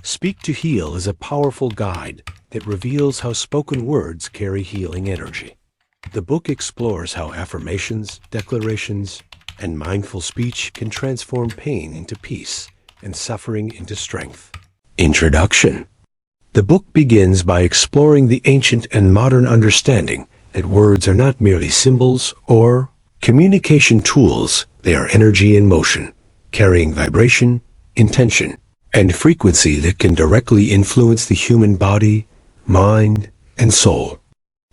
Speak to Heal is a powerful guide that reveals how spoken words carry healing energy. The book explores how affirmations, declarations, and mindful speech can transform pain into peace and suffering into strength. Introduction. The book begins by exploring the ancient and modern understanding that words are not merely symbols or communication tools. They are energy in motion, carrying vibration, intention, and frequency that can directly influence the human body, mind, and soul.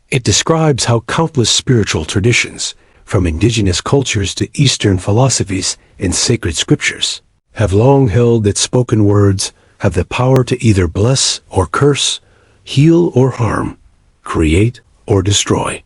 It describes how countless spiritual traditions, from indigenous cultures to Eastern philosophies and sacred scriptures, have long held that spoken words have the power to either bless or curse, heal or harm, create or destroy.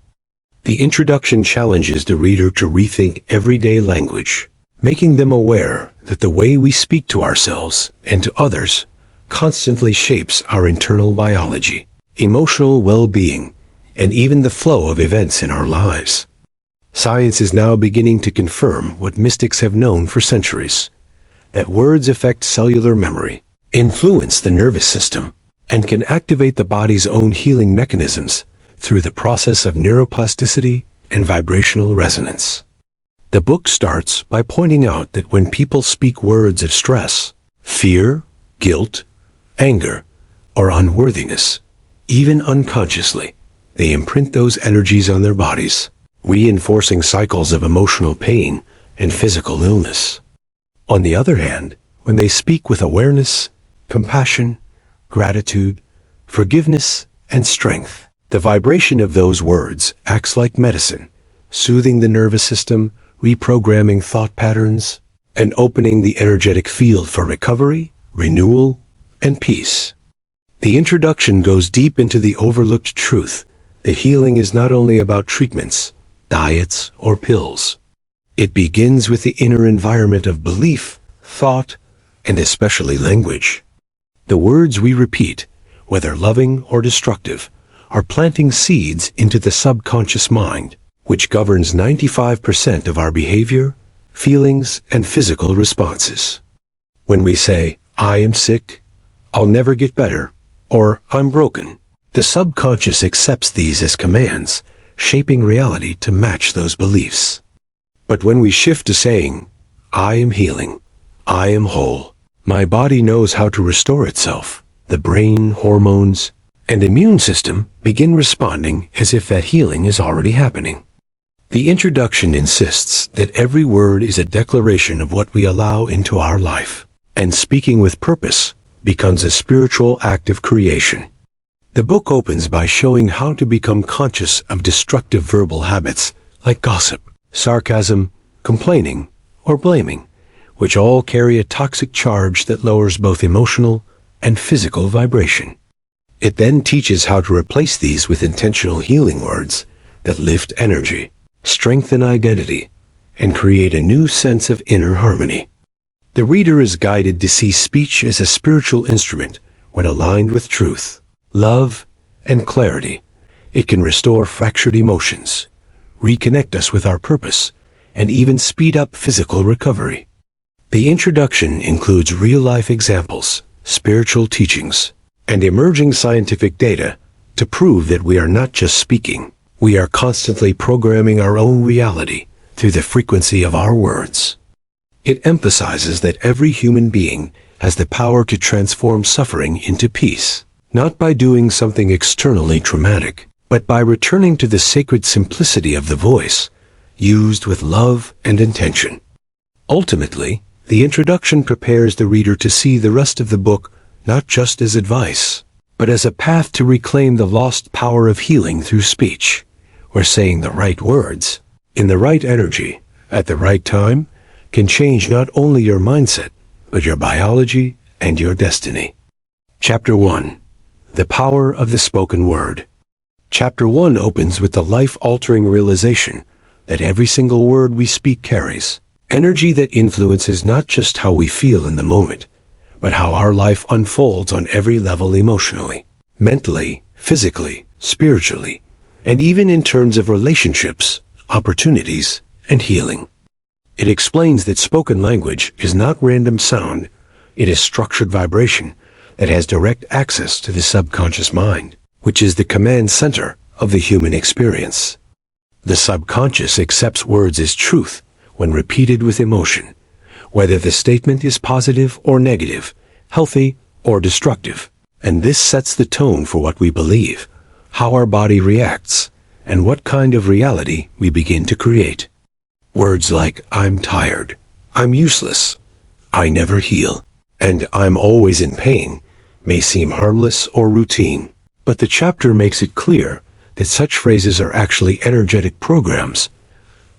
The introduction challenges the reader to rethink everyday language, making them aware that the way we speak to ourselves and to others constantly shapes our internal biology, emotional well-being, and even the flow of events in our lives. Science is now beginning to confirm what mystics have known for centuries, that words affect cellular memory, influence the nervous system, and can activate the body's own healing mechanisms through the process of neuroplasticity and vibrational resonance. The book starts by pointing out that when people speak words of stress, fear, guilt, anger, or unworthiness, even unconsciously, they imprint those energies on their bodies, reinforcing cycles of emotional pain and physical illness. On the other hand, when they speak with awareness, compassion, gratitude, forgiveness, and strength, the vibration of those words acts like medicine, soothing the nervous system, reprogramming thought patterns, and opening the energetic field for recovery, renewal, and peace. The introduction goes deep into the overlooked truth that healing is not only about treatments, diets, or pills. It begins with the inner environment of belief, thought, and especially language. The words we repeat, whether loving or destructive, are planting seeds into the subconscious mind, which governs 95% of our behavior, feelings, and physical responses. When we say, "I am sick," "I'll never get better," or "I'm broken," the subconscious accepts these as commands, shaping reality to match those beliefs. But when we shift to saying, "I am healing," "I am whole," "My body knows how to restore itself," the brain, hormones, and immune system begin responding as if that healing is already happening. The introduction insists that every word is a declaration of what we allow into our life, and speaking with purpose becomes a spiritual act of creation. The book opens by showing how to become conscious of destructive verbal habits like gossip, sarcasm, complaining, or blaming, which all carry a toxic charge that lowers both emotional and physical vibration. It then teaches how to replace these with intentional healing words that lift energy, strengthen identity, and create a new sense of inner harmony. The reader is guided to see speech as a spiritual instrument when aligned with truth, love, and clarity. It can restore fractured emotions, reconnect us with our purpose, and even speed up physical recovery. The introduction includes real-life examples, spiritual teachings, and emerging scientific data to prove that we are not just speaking, we are constantly programming our own reality through the frequency of our words. It emphasizes that every human being has the power to transform suffering into peace, not by doing something externally traumatic, but by returning to the sacred simplicity of the voice, used with love and intention. Ultimately, the introduction prepares the reader to see the rest of the book not just as advice, but as a path to reclaim the lost power of healing through speech, where saying the right words, in the right energy, at the right time, can change not only your mindset, but your biology and your destiny. Chapter 1. The Power of the Spoken Word. Chapter 1 opens with the life-altering realization that every single word we speak carries energy that influences not just how we feel in the moment, but how our life unfolds on every level emotionally, mentally, physically, spiritually, and even in terms of relationships, opportunities, and healing. It explains that spoken language is not random sound, it is structured vibration that has direct access to the subconscious mind, which is the command center of the human experience. The subconscious accepts words as truth when repeated with emotion, whether the statement is positive or negative, healthy or destructive. And this sets the tone for what we believe, how our body reacts, and what kind of reality we begin to create. Words like I'm tired, I'm useless, I never heal, and I'm always in pain may seem harmless or routine, but the chapter makes it clear that such phrases are actually energetic programs,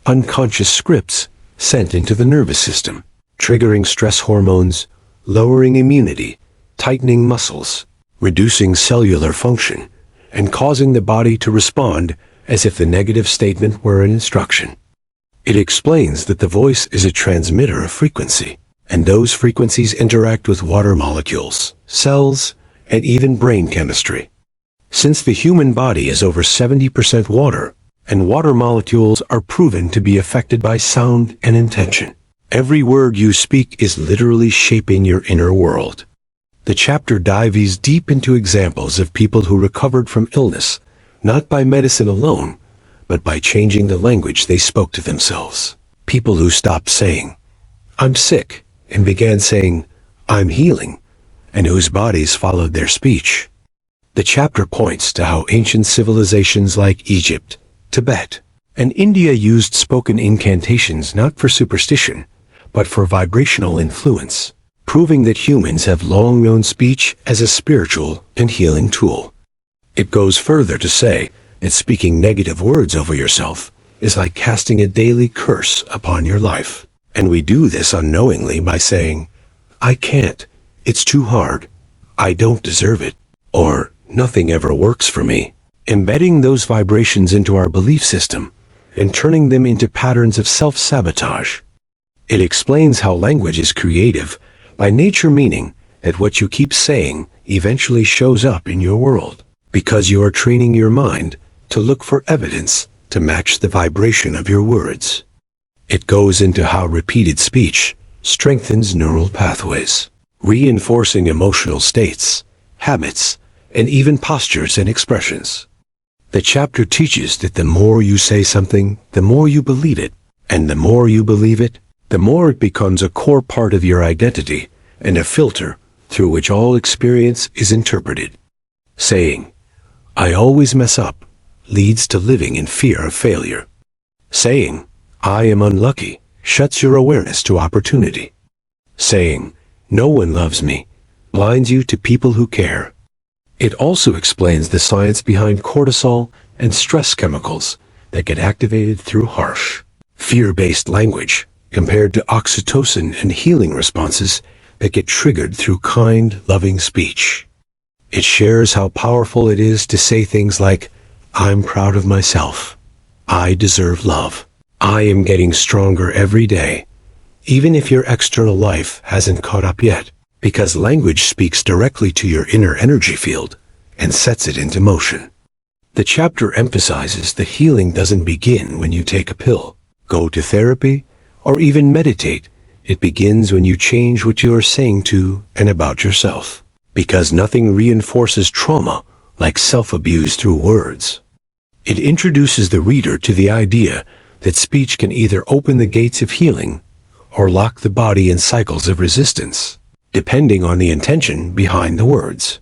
unconscious scripts sent into the nervous system, triggering stress hormones, lowering immunity, tightening muscles, reducing cellular function, and causing the body to respond as if the negative statement were an instruction. It explains that the voice is a transmitter of frequency, and those frequencies interact with water molecules, cells, and even brain chemistry. Since the human body is over 70% water, and water molecules are proven to be affected by sound and intention, every word you speak is literally shaping your inner world. The chapter dives deep into examples of people who recovered from illness, not by medicine alone, but by changing the language they spoke to themselves. People who stopped saying, I'm sick, and began saying, I'm healing, and whose bodies followed their speech. The chapter points to how ancient civilizations like Egypt, Tibet, and India used spoken incantations not for superstition, but for vibrational influence, proving that humans have long known speech as a spiritual and healing tool. It goes further to say that speaking negative words over yourself is like casting a daily curse upon your life. And we do this unknowingly by saying, I can't, it's too hard, I don't deserve it, or nothing ever works for me, embedding those vibrations into our belief system and turning them into patterns of self-sabotage. It explains how language is creative by nature, meaning that what you keep saying eventually shows up in your world, because you are training your mind to look for evidence to match the vibration of your words. It goes into how repeated speech strengthens neural pathways, reinforcing emotional states, habits, and even postures and expressions. The chapter teaches that the more you say something, the more you believe it, and the more you believe it, the more it becomes a core part of your identity and a filter through which all experience is interpreted. Saying, I always mess up, leads to living in fear of failure. Saying, I am unlucky, shuts your awareness to opportunity. Saying, no one loves me, blinds you to people who care. It also explains the science behind cortisol and stress chemicals that get activated through harsh, fear-based language, compared to oxytocin and healing responses that get triggered through kind, loving speech. It shares how powerful it is to say things like, I'm proud of myself, I deserve love, I am getting stronger every day, even if your external life hasn't caught up yet, because language speaks directly to your inner energy field and sets it into motion. The chapter emphasizes that healing doesn't begin when you take a pill, go to therapy, or even meditate. It begins when you change what you are saying to and about yourself, because nothing reinforces trauma like self-abuse through words. It introduces the reader to the idea that speech can either open the gates of healing or lock the body in cycles of resistance, depending on the intention behind the words.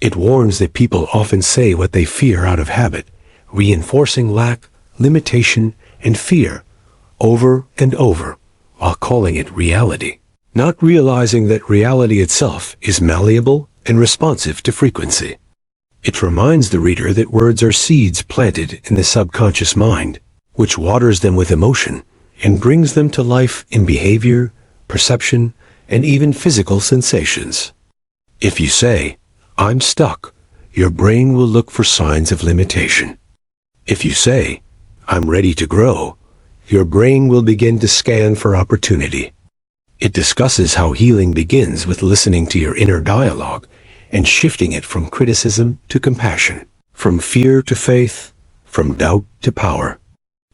It warns that people often say what they fear out of habit, reinforcing lack, limitation, and fear over and over, while calling it reality, not realizing that reality itself is malleable and responsive to frequency. It reminds the reader that words are seeds planted in the subconscious mind, which waters them with emotion and brings them to life in behavior, perception, and even physical sensations. If you say, I'm stuck, your brain will look for signs of limitation. If you say, I'm ready to grow, your brain will begin to scan for opportunity. It discusses how healing begins with listening to your inner dialogue and shifting it from criticism to compassion, from fear to faith, from doubt to power.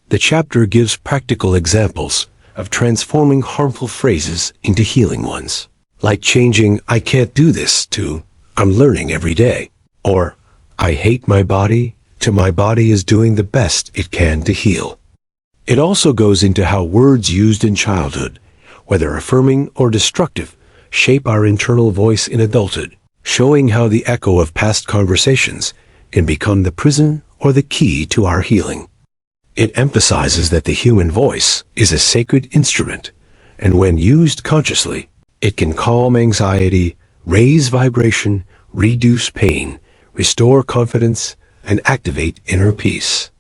The chapter gives practical examples of transforming harmful phrases into healing ones, like changing I can't do this to I'm learning every day. Or, I hate my body, to my body is doing the best it can to heal. It also goes into how words used in childhood, whether affirming or destructive, shape our internal voice in adulthood, showing how the echo of past conversations can become the prison or the key to our healing. It emphasizes that the human voice is a sacred instrument, and when used consciously, it can calm anxiety, raise vibration, reduce pain, restore confidence, and activate inner peace.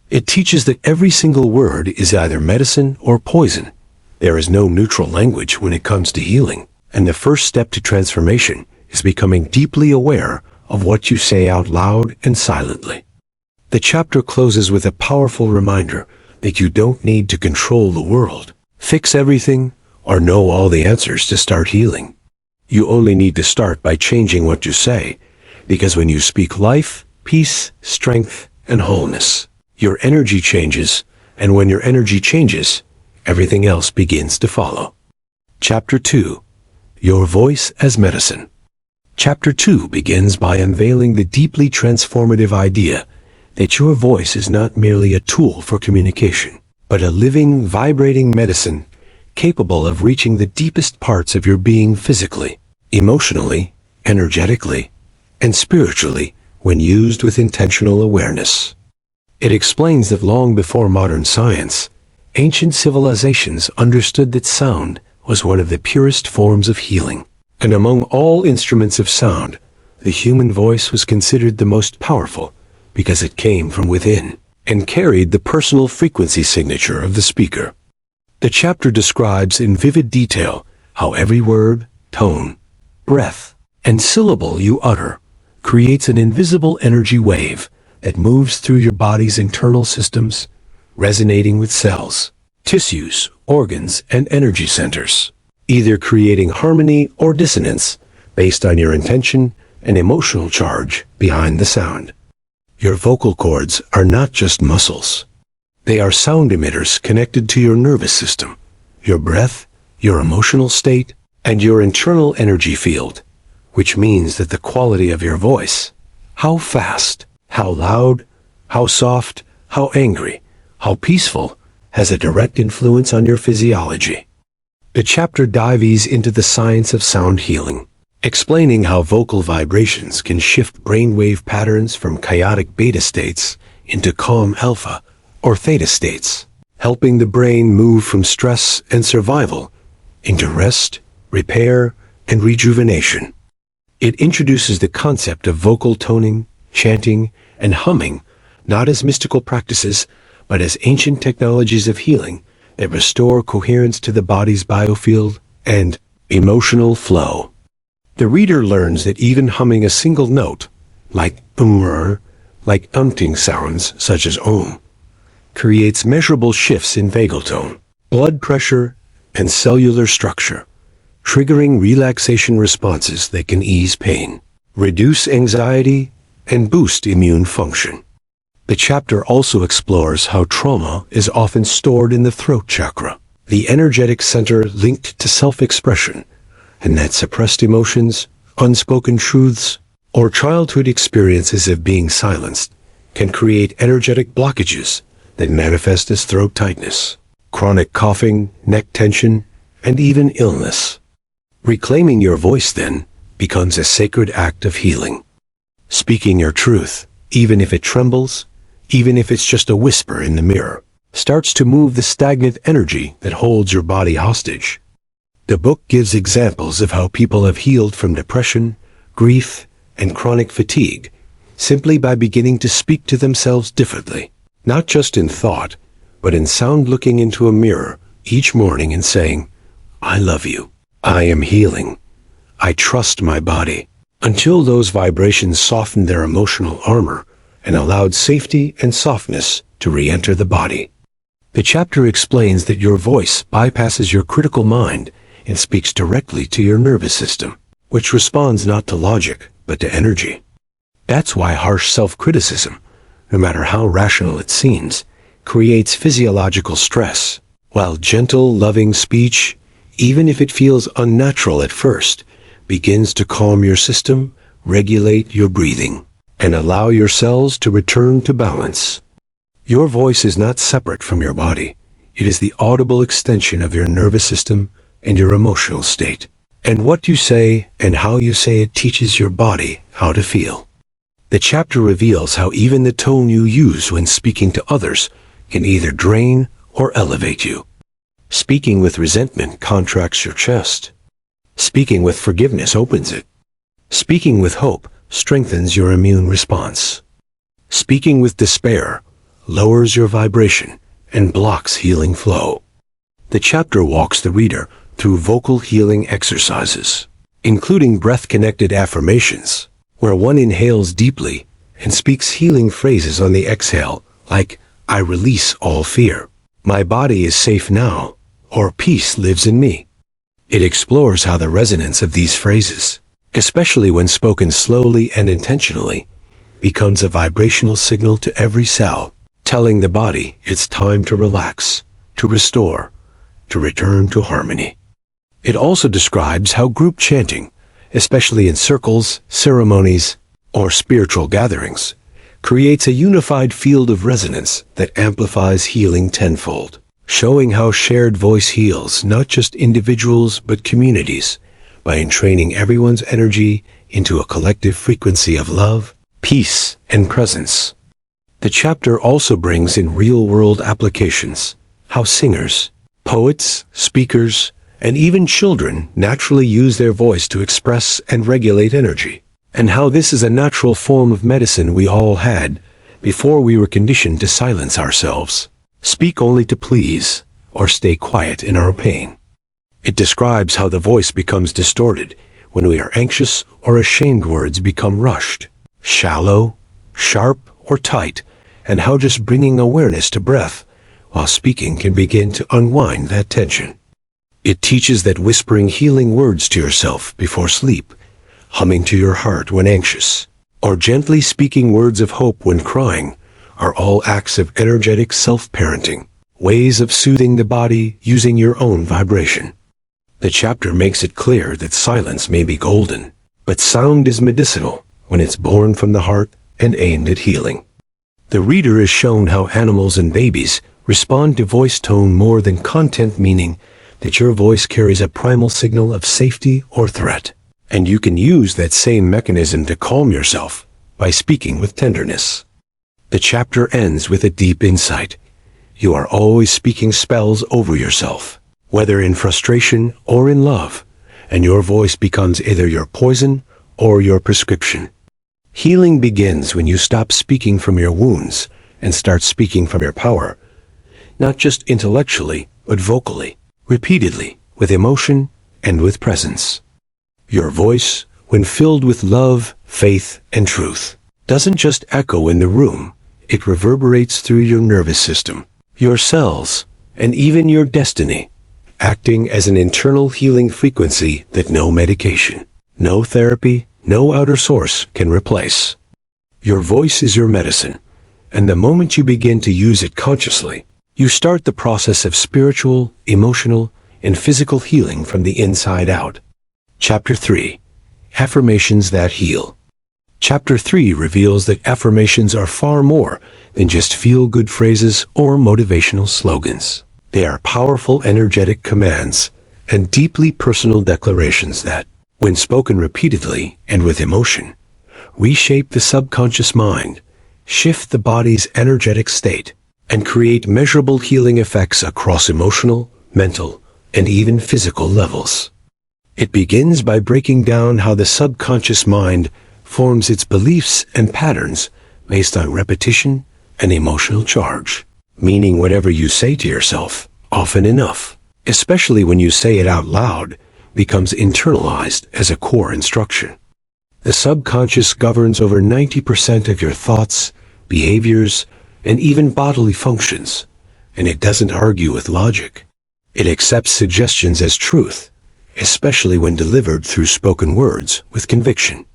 It teaches that every single word is either medicine or poison. There is no neutral language when it comes to healing, and the first step to transformation is becoming deeply aware of what you say out loud and silently. The chapter closes with a powerful reminder that you don't need to control the world, fix everything, or know all the answers to start healing. You only need to start by changing what you say, because when you speak life, peace, strength, and wholeness, your energy changes, and when your energy changes, everything else begins to follow. Chapter 2. Your Voice as Medicine. Chapter 2 begins by unveiling the deeply transformative idea that your voice is not merely a tool for communication, but a living, vibrating medicine capable of reaching the deepest parts of your being physically, emotionally, energetically, and spiritually when used with intentional awareness. It explains that long before modern science, ancient civilizations understood that sound was one of the purest forms of healing. And among all instruments of sound, the human voice was considered the most powerful because it came from within and carried the personal frequency signature of the speaker. The chapter describes in vivid detail how every word, tone, breath, and syllable you utter creates an invisible energy wave that moves through your body's internal systems, resonating with cells, tissues, organs, and energy centers, either creating harmony or dissonance based on your intention and emotional charge behind the sound. Your vocal cords are not just muscles. They are sound emitters connected to your nervous system, your breath, your emotional state, and your internal energy field, which means that the quality of your voice, how fast, how loud, how soft, how angry, how peaceful, has a direct influence on your physiology. The chapter dives into the science of sound healing, explaining how vocal vibrations can shift brainwave patterns from chaotic beta states into calm alpha or theta states, helping the brain move from stress and survival into rest, repair, and rejuvenation. It introduces the concept of vocal toning, chanting, and humming, not as mystical practices, but as ancient technologies of healing that restore coherence to the body's biofield and emotional flow. The reader learns that even humming a single note, like like umpting sounds such as om, creates measurable shifts in vagal tone, blood pressure, and cellular structure, triggering relaxation responses that can ease pain, reduce anxiety, and boost immune function. The chapter also explores how trauma is often stored in the throat chakra, the energetic center linked to self-expression, and that suppressed emotions, unspoken truths, or childhood experiences of being silenced can create energetic blockages that manifest as throat tightness, chronic coughing, neck tension, and even illness. Reclaiming your voice, then, becomes a sacred act of healing. Speaking your truth, even if it trembles, even if it's just a whisper in the mirror, starts to move the stagnant energy that holds your body hostage. The book gives examples of how people have healed from depression, grief, and chronic fatigue simply by beginning to speak to themselves differently, not just in thought, but in sound, looking into a mirror each morning and saying, "I love you. I am healing. I trust my body," until those vibrations softened their emotional armor and allowed safety and softness to re-enter the body. The chapter explains that your voice bypasses your critical mind and speaks directly to your nervous system, which responds not to logic, but to energy. That's why harsh self-criticism, no matter how rational it seems, creates physiological stress, while gentle, loving speech, even if it feels unnatural at first, begins to calm your system, regulate your breathing, and allow your cells to return to balance. Your voice is not separate from your body. It is the audible extension of your nervous system and your emotional state. And what you say and how you say it teaches your body how to feel. The chapter reveals how even the tone you use when speaking to others can either drain or elevate you. Speaking with resentment contracts your chest. Speaking with forgiveness opens it. Speaking with hope strengthens your immune response. Speaking with despair lowers your vibration and blocks healing flow. The chapter walks the reader through vocal healing exercises, including breath-connected affirmations, where one inhales deeply and speaks healing phrases on the exhale, like, "I release all fear," "My body is safe now," or "Peace lives in me." It explores how the resonance of these phrases, especially when spoken slowly and intentionally, becomes a vibrational signal to every cell, telling the body it's time to relax, to restore, to return to harmony. It also describes how group chanting, especially in circles, ceremonies, or spiritual gatherings, creates a unified field of resonance that amplifies healing tenfold, showing how shared voice heals not just individuals but communities by entraining everyone's energy into a collective frequency of love, peace, and presence. The chapter also brings in real-world applications, how singers, poets, speakers, and even children naturally use their voice to express and regulate energy, and how this is a natural form of medicine we all had before we were conditioned to silence ourselves, speak only to please, or stay quiet in our pain. It describes how the voice becomes distorted when we are anxious or ashamed. Words become rushed, shallow, sharp, or tight, and how just bringing awareness to breath while speaking can begin to unwind that tension. It teaches that whispering healing words to yourself before sleep, humming to your heart when anxious, or gently speaking words of hope when crying are all acts of energetic self-parenting, ways of soothing the body using your own vibration. The chapter makes it clear that silence may be golden, but sound is medicinal when it's born from the heart and aimed at healing. The reader is shown how animals and babies respond to voice tone more than content, meaning that your voice carries a primal signal of safety or threat, and you can use that same mechanism to calm yourself by speaking with tenderness. The chapter ends with a deep insight. You are always speaking spells over yourself, whether in frustration or in love, and your voice becomes either your poison or your prescription. Healing begins when you stop speaking from your wounds and start speaking from your power, not just intellectually, but vocally, repeatedly, with emotion and with presence. Your voice, when filled with love, faith, and truth, doesn't just echo in the room, it reverberates through your nervous system, your cells, and even your destiny, acting as an internal healing frequency that no medication, no therapy, no outer source can replace. Your voice is your medicine, and the moment you begin to use it consciously, you start the process of spiritual, emotional, and physical healing from the inside out. Chapter 3. Affirmations that heal. Chapter 3 reveals that affirmations are far more than just feel-good phrases or motivational slogans. They are powerful, energetic commands and deeply personal declarations that, when spoken repeatedly and with emotion, reshape the subconscious mind, shift the body's energetic state, and create measurable healing effects across emotional, mental, and even physical levels. It begins by breaking down how the subconscious mind forms its beliefs and patterns based on repetition and emotional charge, meaning whatever you say to yourself, often enough, especially when you say it out loud, becomes internalized as a core instruction. The subconscious governs over 90% of your thoughts, behaviors, and even bodily functions, and it doesn't argue with logic. It accepts suggestions as truth, especially when delivered through spoken words with conviction.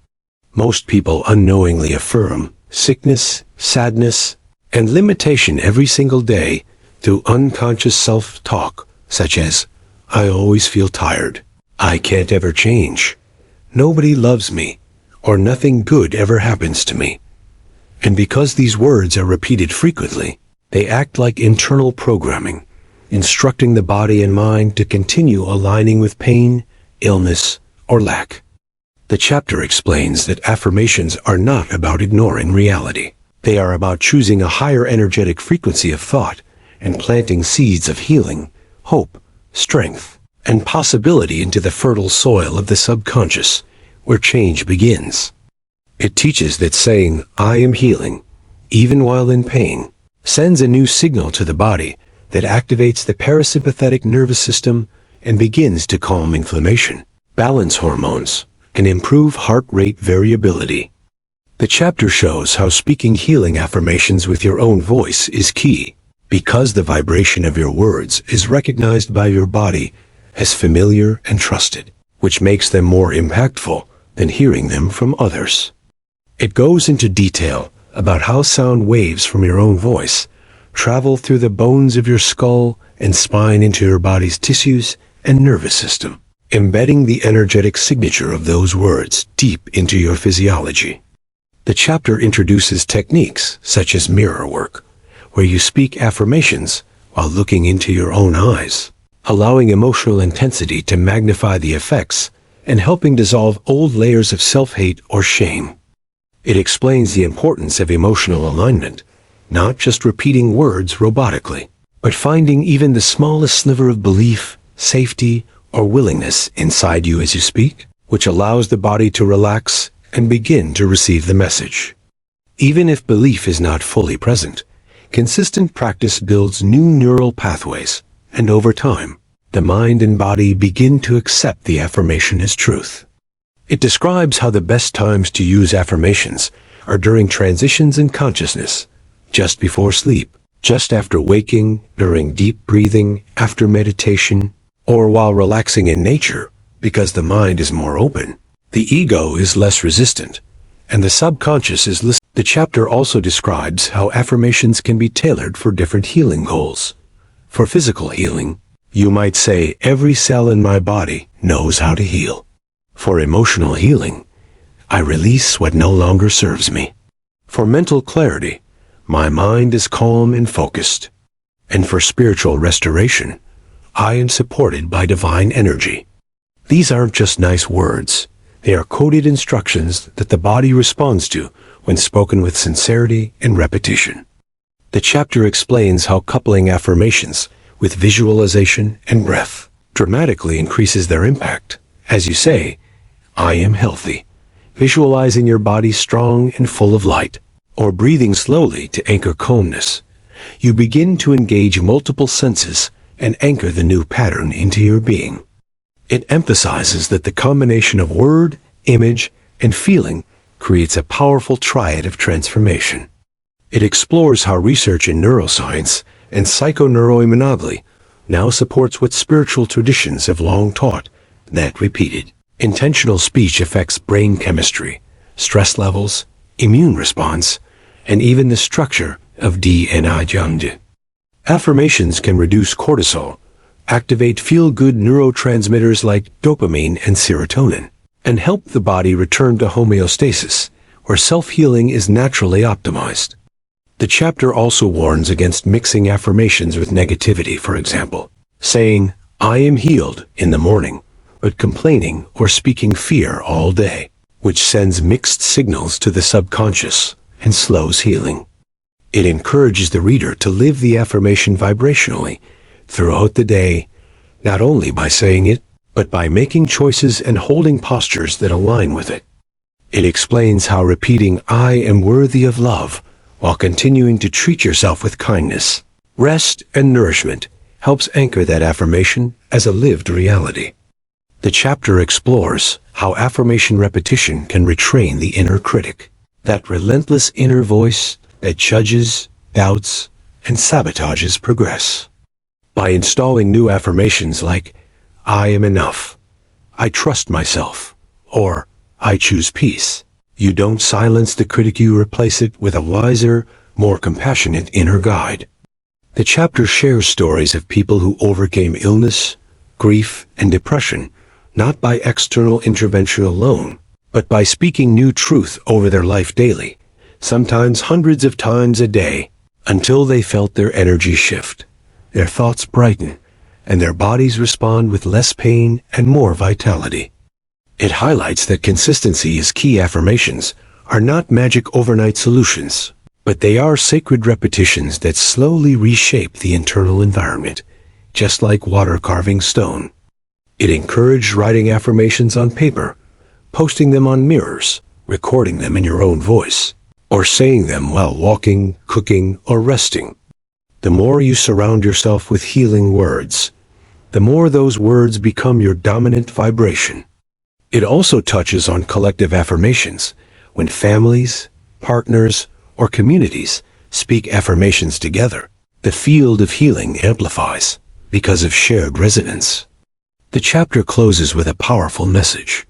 Most people unknowingly affirm sickness, sadness, and limitation every single day through unconscious self-talk, such as, "I always feel tired," "I can't ever change," "Nobody loves me," or nothing good ever happens to me. And because these words are repeated frequently, they act like internal programming, instructing the body and mind to continue aligning with pain, illness, or lack. The chapter explains that affirmations are not about ignoring reality. They are about choosing a higher energetic frequency of thought and planting seeds of healing, hope, strength, and possibility into the fertile soil of the subconscious, where change begins. It teaches that saying, "I am healing," even while in pain, sends a new signal to the body that activates the parasympathetic nervous system and begins to calm inflammation, balance hormones, and improve heart rate variability. The chapter shows how speaking healing affirmations with your own voice is key, because the vibration of your words is recognized by your body as familiar and trusted, which makes them more impactful than hearing them from others. It goes into detail about how sound waves from your own voice travel through the bones of your skull and spine into your body's tissues and nervous system, embedding the energetic signature of those words deep into your physiology. The chapter introduces techniques such as mirror work, where you speak affirmations while looking into your own eyes, allowing emotional intensity to magnify the effects and helping dissolve old layers of self-hate or shame. It explains the importance of emotional alignment, not just repeating words robotically, but finding even the smallest sliver of belief, safety, or willingness inside you as you speak, which allows the body to relax and begin to receive the message. Even if belief is not fully present, consistent practice builds new neural pathways, and over time, the mind and body begin to accept the affirmation as truth. It describes how the best times to use affirmations are during transitions in consciousness, just before sleep, just after waking, during deep breathing, after meditation, or while relaxing in nature, because the mind is more open, the ego is less resistant, and the subconscious is listening. The chapter also describes how affirmations can be tailored for different healing goals. For physical healing, you might say, "Every cell in my body knows how to heal." For emotional healing, "I release what no longer serves me." For mental clarity, "My mind is calm and focused." And for spiritual restoration, "I am supported by divine energy." These aren't just nice words. They are coded instructions that the body responds to when spoken with sincerity and repetition. The chapter explains how coupling affirmations with visualization and breath dramatically increases their impact. As you say, "I am healthy," visualizing your body strong and full of light, or breathing slowly to anchor calmness, you begin to engage multiple senses and anchor the new pattern into your being. It emphasizes that the combination of word, image, and feeling creates a powerful triad of transformation. It explores how research in neuroscience and psychoneuroimmunology now supports what spiritual traditions have long taught, that repeated, intentional speech affects brain chemistry, stress levels, immune response, and even the structure of DNA. Affirmations can reduce cortisol, activate feel-good neurotransmitters like dopamine and serotonin, and help the body return to homeostasis, where self-healing is naturally optimized. The chapter also warns against mixing affirmations with negativity, for example, saying, "I am healed" in the morning, but complaining or speaking fear all day, which sends mixed signals to the subconscious and slows healing. It encourages the reader to live the affirmation vibrationally throughout the day, not only by saying it, but by making choices and holding postures that align with it. It explains how repeating "I am worthy of love" while continuing to treat yourself with kindness, rest, and nourishment helps anchor that affirmation as a lived reality. The chapter explores how affirmation repetition can retrain the inner critic, that relentless inner voice that judges, doubts, and sabotages progress. By installing new affirmations like, "I am enough," "I trust myself," or "I choose peace," you don't silence the critic, you replace it with a wiser, more compassionate inner guide. The chapter shares stories of people who overcame illness, grief, and depression, not by external intervention alone, but by speaking new truth over their life daily, sometimes hundreds of times a day, until they felt their energy shift, their thoughts brighten, and their bodies respond with less pain and more vitality. It highlights that consistency is key. Affirmations are not magic overnight solutions, but they are sacred repetitions that slowly reshape the internal environment, just like water carving stone. It encouraged writing affirmations on paper, posting them on mirrors, recording them in your own voice, or saying them while walking, cooking, or resting. The more you surround yourself with healing words, the more those words become your dominant vibration. It also touches on collective affirmations. When families, partners, or communities speak affirmations together, the field of healing amplifies because of shared resonance. The chapter closes with a powerful message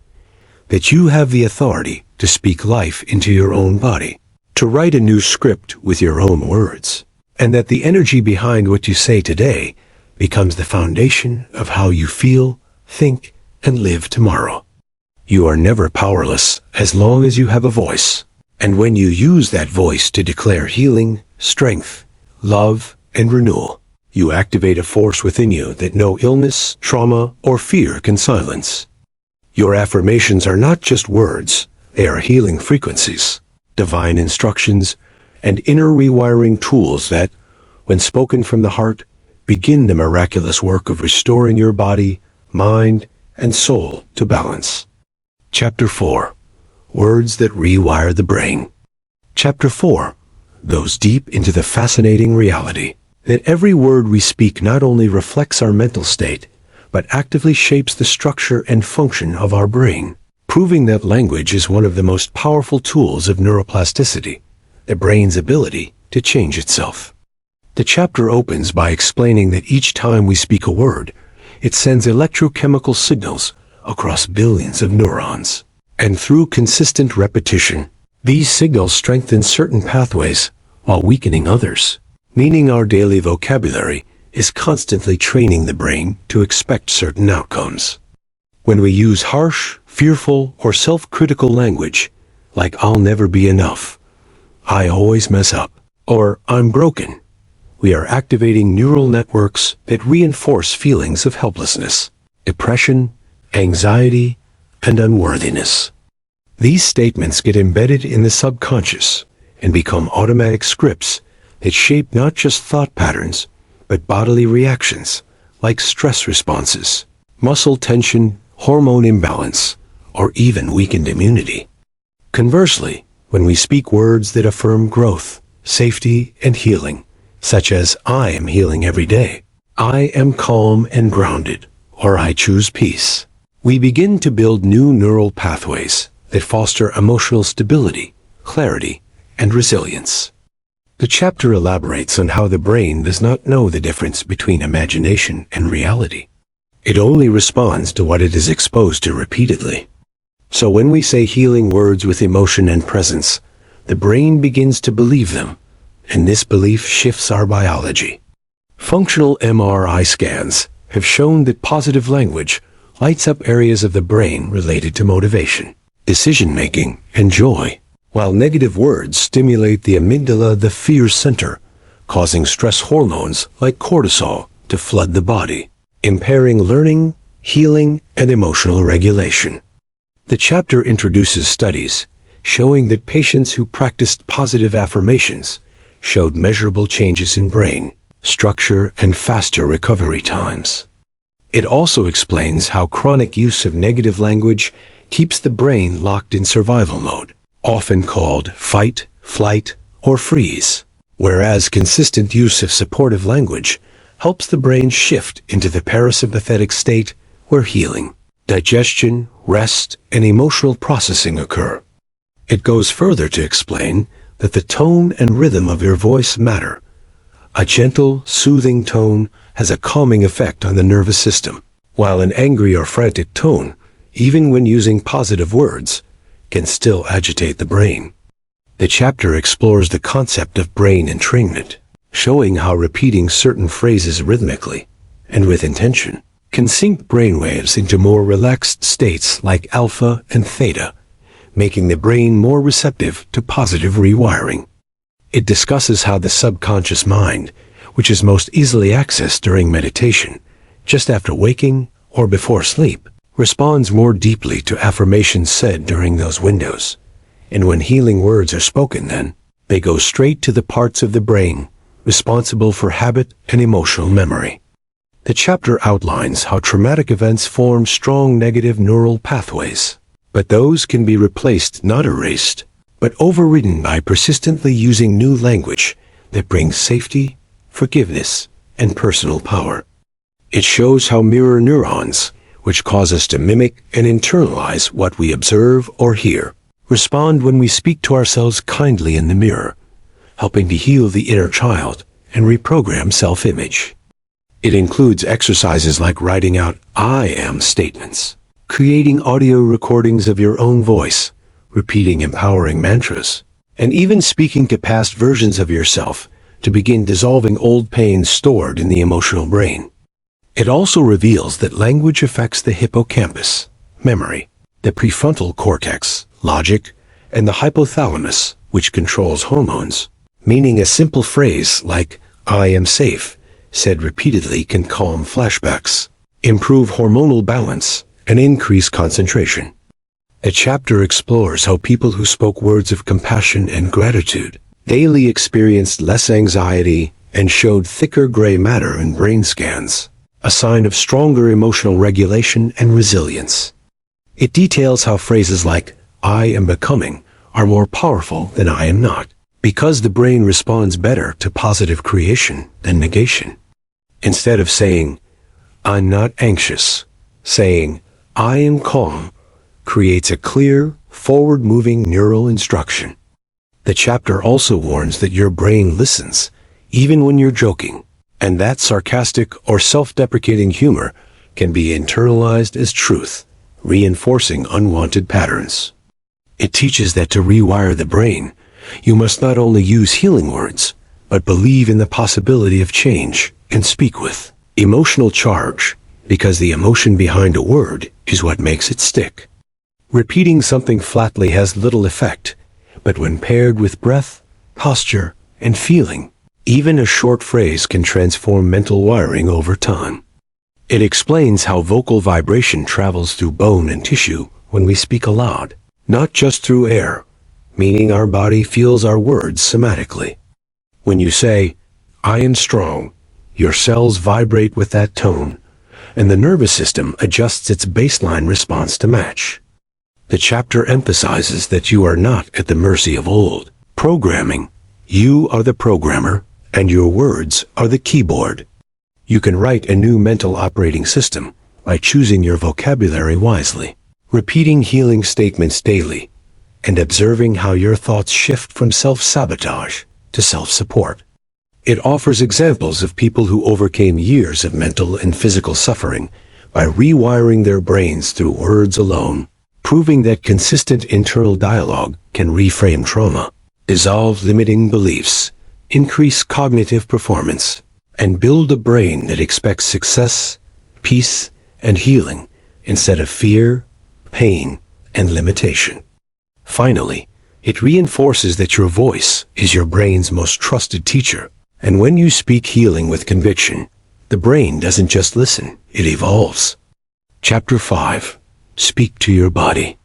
that you have the authority to speak life into your own body, to write a new script with your own words, and that the energy behind what you say today becomes the foundation of how you feel, think, and live tomorrow. You are never powerless as long as you have a voice, and when you use that voice to declare healing, strength, love, and renewal, you activate a force within you that no illness, trauma, or fear can silence. Your affirmations are not just words, they are healing frequencies, divine instructions, and inner rewiring tools that, when spoken from the heart, begin the miraculous work of restoring your body, mind, and soul to balance. Chapter 4. Words that rewire the brain. Chapter 4 goes deep into the fascinating reality that every word we speak not only reflects our mental state, but actively shapes the structure and function of our brain, proving that language is one of the most powerful tools of neuroplasticity, the brain's ability to change itself. The chapter opens by explaining that each time we speak a word, it sends electrochemical signals across billions of neurons. And through consistent repetition, these signals strengthen certain pathways while weakening others, meaning our daily vocabulary is constantly training the brain to expect certain outcomes. When we use harsh, fearful, or self-critical language, like "I'll never be enough," "I always mess up," or "I'm broken," we are activating neural networks that reinforce feelings of helplessness, depression, anxiety, and unworthiness. These statements get embedded in the subconscious and become automatic scripts that shape not just thought patterns, but bodily reactions like stress responses, muscle tension, hormone imbalance, or even weakened immunity. Conversely, when we speak words that affirm growth, safety, and healing, such as "I am healing every day," "I am calm and grounded," or "I choose peace," we begin to build new neural pathways that foster emotional stability, clarity, and resilience. The chapter elaborates on how the brain does not know the difference between imagination and reality. It only responds to what it is exposed to repeatedly. So when we say healing words with emotion and presence, the brain begins to believe them, and this belief shifts our biology. Functional MRI scans have shown that positive language lights up areas of the brain related to motivation, decision-making, and joy, while negative words stimulate the amygdala, the fear center, causing stress hormones like cortisol to flood the body, impairing learning, healing, and emotional regulation. The chapter introduces studies showing that patients who practiced positive affirmations showed measurable changes in brain structure and faster recovery times. It also explains how chronic use of negative language keeps the brain locked in survival mode, often called fight, flight, or freeze, whereas consistent use of supportive language helps the brain shift into the parasympathetic state where healing, digestion, rest, and emotional processing occur. It goes further to explain that the tone and rhythm of your voice matter. A gentle, soothing tone has a calming effect on the nervous system, while an angry or frantic tone, even when using positive words, can still agitate the brain. The chapter explores the concept of brain entrainment, showing how repeating certain phrases rhythmically and with intention can sync brainwaves into more relaxed states like alpha and theta, making the brain more receptive to positive rewiring. It discusses how the subconscious mind, which is most easily accessed during meditation, just after waking or before sleep, responds more deeply to affirmations said during those windows. And when healing words are spoken then, they go straight to the parts of the brain responsible for habit and emotional memory. The chapter outlines how traumatic events form strong negative neural pathways, but those can be replaced, not erased, but overridden by persistently using new language that brings safety, forgiveness, and personal power. It shows how mirror neurons, which cause us to mimic and internalize what we observe or hear, respond when we speak to ourselves kindly in the mirror, helping to heal the inner child and reprogram self-image. It includes exercises like writing out "I am" statements, creating audio recordings of your own voice, repeating empowering mantras, and even speaking to past versions of yourself to begin dissolving old pains stored in the emotional brain. It also reveals that language affects the hippocampus, memory, the prefrontal cortex, logic, and the hypothalamus, which controls hormones, meaning a simple phrase like "I am safe," said repeatedly, can calm flashbacks, improve hormonal balance, and increase concentration. A chapter explores how people who spoke words of compassion and gratitude daily experienced less anxiety and showed thicker gray matter in brain scans, a sign of stronger emotional regulation and resilience. It details how phrases like "I am becoming" are more powerful than "I am not," because the brain responds better to positive creation than negation. Instead of saying, "I'm not anxious," saying, "I am calm," creates a clear, forward-moving neural instruction. The chapter also warns that your brain listens, even when you're joking, and that sarcastic or self-deprecating humor can be internalized as truth, reinforcing unwanted patterns. It teaches that to rewire the brain, you must not only use healing words, but believe in the possibility of change and speak with emotional charge, because the emotion behind a word is what makes it stick. Repeating something flatly has little effect, but when paired with breath, posture, and feeling, even a short phrase can transform mental wiring over time. It explains how vocal vibration travels through bone and tissue when we speak aloud, not just through air, meaning our body feels our words somatically. When you say, "I am strong," your cells vibrate with that tone, and the nervous system adjusts its baseline response to match. The chapter emphasizes that you are not at the mercy of old programming. You are the programmer, and your words are the keyboard. You can write a new mental operating system by choosing your vocabulary wisely, repeating healing statements daily, and observing how your thoughts shift from self-sabotage to self-support. It offers examples of people who overcame years of mental and physical suffering by rewiring their brains through words alone, proving that consistent internal dialogue can reframe trauma, dissolve limiting beliefs, increase cognitive performance, and build a brain that expects success, peace, and healing instead of fear, pain, and limitation. Finally, it reinforces that your voice is your brain's most trusted teacher, and when you speak healing with conviction, the brain doesn't just listen, it evolves. Chapter 5. Speak to your body.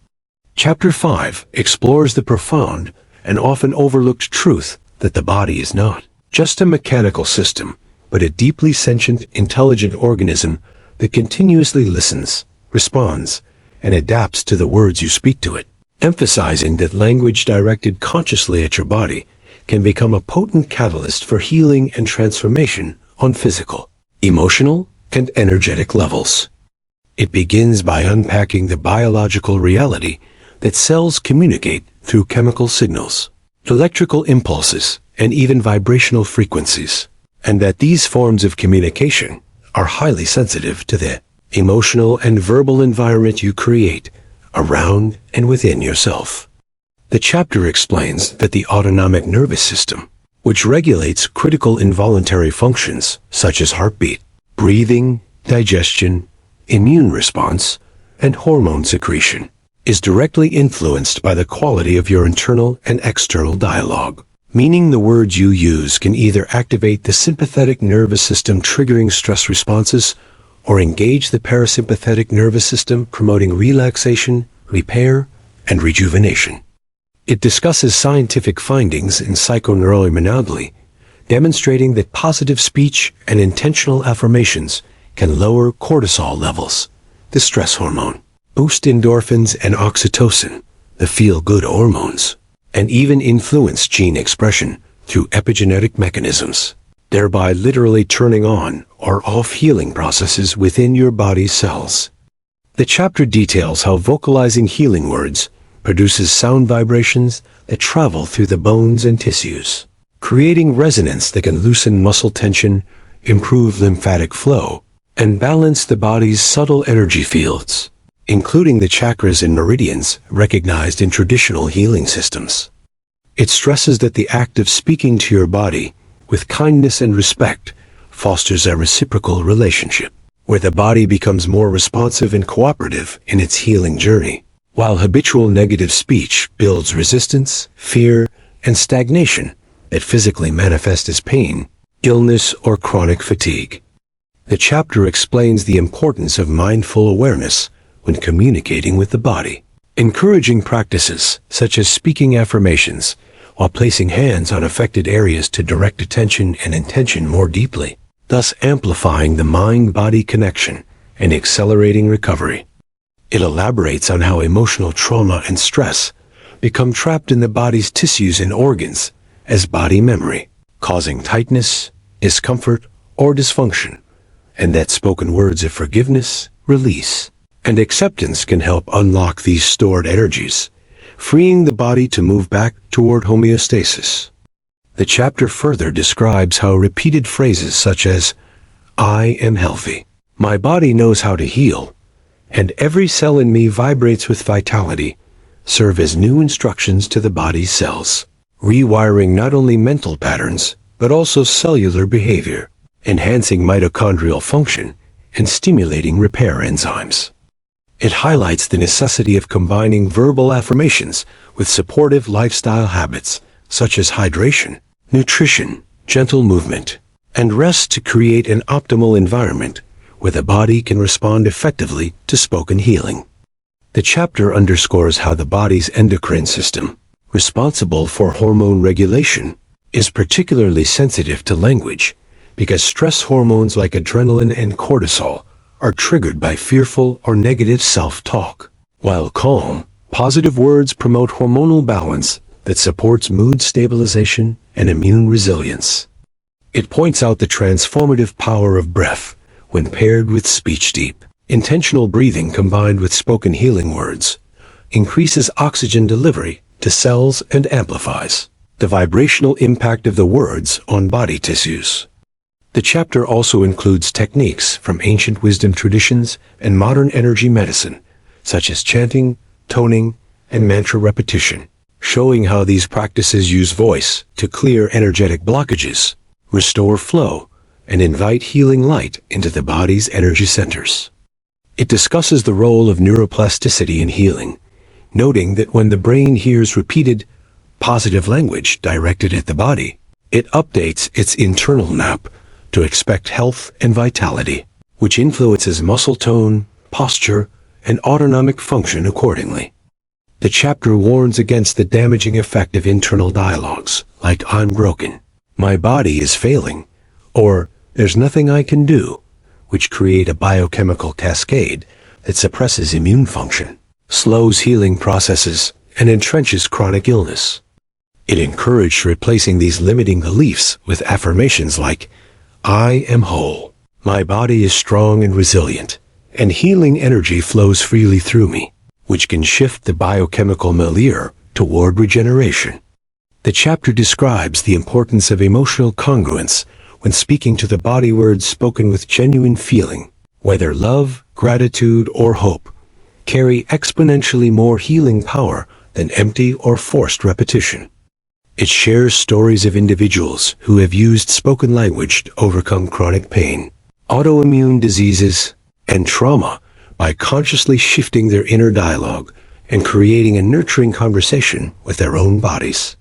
Chapter 5 explores the profound and often overlooked truth that the body is not just a mechanical system, but a deeply sentient, intelligent organism that continuously listens, responds, and adapts to the words you speak to it, emphasizing that language directed consciously at your body can become a potent catalyst for healing and transformation on physical, emotional, and energetic levels. It begins by unpacking the biological reality that cells communicate through chemical signals, electrical impulses, and even vibrational frequencies, and that these forms of communication are highly sensitive to the emotional and verbal environment you create around and within yourself. The chapter explains that the autonomic nervous system, which regulates critical involuntary functions such as heartbeat, breathing, digestion, immune response, and hormone secretion, is directly influenced by the quality of your internal and external dialogue, meaning the words you use can either activate the sympathetic nervous system triggering stress responses or engage the parasympathetic nervous system promoting relaxation, repair, and rejuvenation. It discusses scientific findings in psychoneuroimmunology, demonstrating that positive speech and intentional affirmations can lower cortisol levels, the stress hormone, boost endorphins and oxytocin, the feel-good hormones, and even influence gene expression through epigenetic mechanisms, thereby literally turning on or off healing processes within your body's cells. The chapter details how vocalizing healing words produces sound vibrations that travel through the bones and tissues, creating resonance that can loosen muscle tension, improve lymphatic flow, and balance the body's subtle energy fields, including the chakras and meridians recognized in traditional healing systems. It stresses that the act of speaking to your body with kindness and respect fosters a reciprocal relationship, where the body becomes more responsive and cooperative in its healing journey, while habitual negative speech builds resistance, fear, and stagnation that physically manifest as pain, illness, or chronic fatigue. The chapter explains the importance of mindful awareness when communicating with the body, encouraging practices such as speaking affirmations while placing hands on affected areas to direct attention and intention more deeply, thus amplifying the mind-body connection and accelerating recovery. It elaborates on how emotional trauma and stress become trapped in the body's tissues and organs as body memory, causing tightness, discomfort, or dysfunction, and that spoken words of forgiveness, release, and acceptance can help unlock these stored energies, freeing the body to move back toward homeostasis. The chapter further describes how repeated phrases such as, "I am healthy," "My body knows how to heal," and "Every cell in me vibrates with vitality," serve as new instructions to the body's cells, rewiring not only mental patterns, but also cellular behavior, enhancing mitochondrial function and stimulating repair enzymes. It highlights the necessity of combining verbal affirmations with supportive lifestyle habits such as hydration, nutrition, gentle movement, and rest to create an optimal environment where the body can respond effectively to spoken healing. The chapter underscores how the body's endocrine system, responsible for hormone regulation, is particularly sensitive to language because stress hormones like adrenaline and cortisol are triggered by fearful or negative self-talk, while calm, positive words promote hormonal balance that supports mood stabilization and immune resilience. It points out the transformative power of breath when paired with speech. Deep, intentional breathing combined with spoken healing words increases oxygen delivery to cells and amplifies the vibrational impact of the words on body tissues. The chapter also includes techniques from ancient wisdom traditions and modern energy medicine, such as chanting, toning, and mantra repetition, showing how these practices use voice to clear energetic blockages, restore flow, and invite healing light into the body's energy centers. It discusses the role of neuroplasticity in healing, noting that when the brain hears repeated, positive language directed at the body, it updates its internal map to expect health and vitality, which influences muscle tone, posture, and autonomic function accordingly. The chapter warns against the damaging effect of internal dialogues like "I'm broken," "My body is failing," or "There's nothing I can do," which create a biochemical cascade that suppresses immune function, slows healing processes, and entrenches chronic illness. It encouraged replacing these limiting beliefs with affirmations like, "I am whole, my body is strong and resilient, and healing energy flows freely through me," which can shift the biochemical milieu toward regeneration. The chapter describes the importance of emotional congruence when speaking to the body. Words spoken with genuine feeling, whether love, gratitude, or hope, carry exponentially more healing power than empty or forced repetition. It shares stories of individuals who have used spoken language to overcome chronic pain, autoimmune diseases, and trauma by consciously shifting their inner dialogue and creating a nurturing conversation with their own bodies.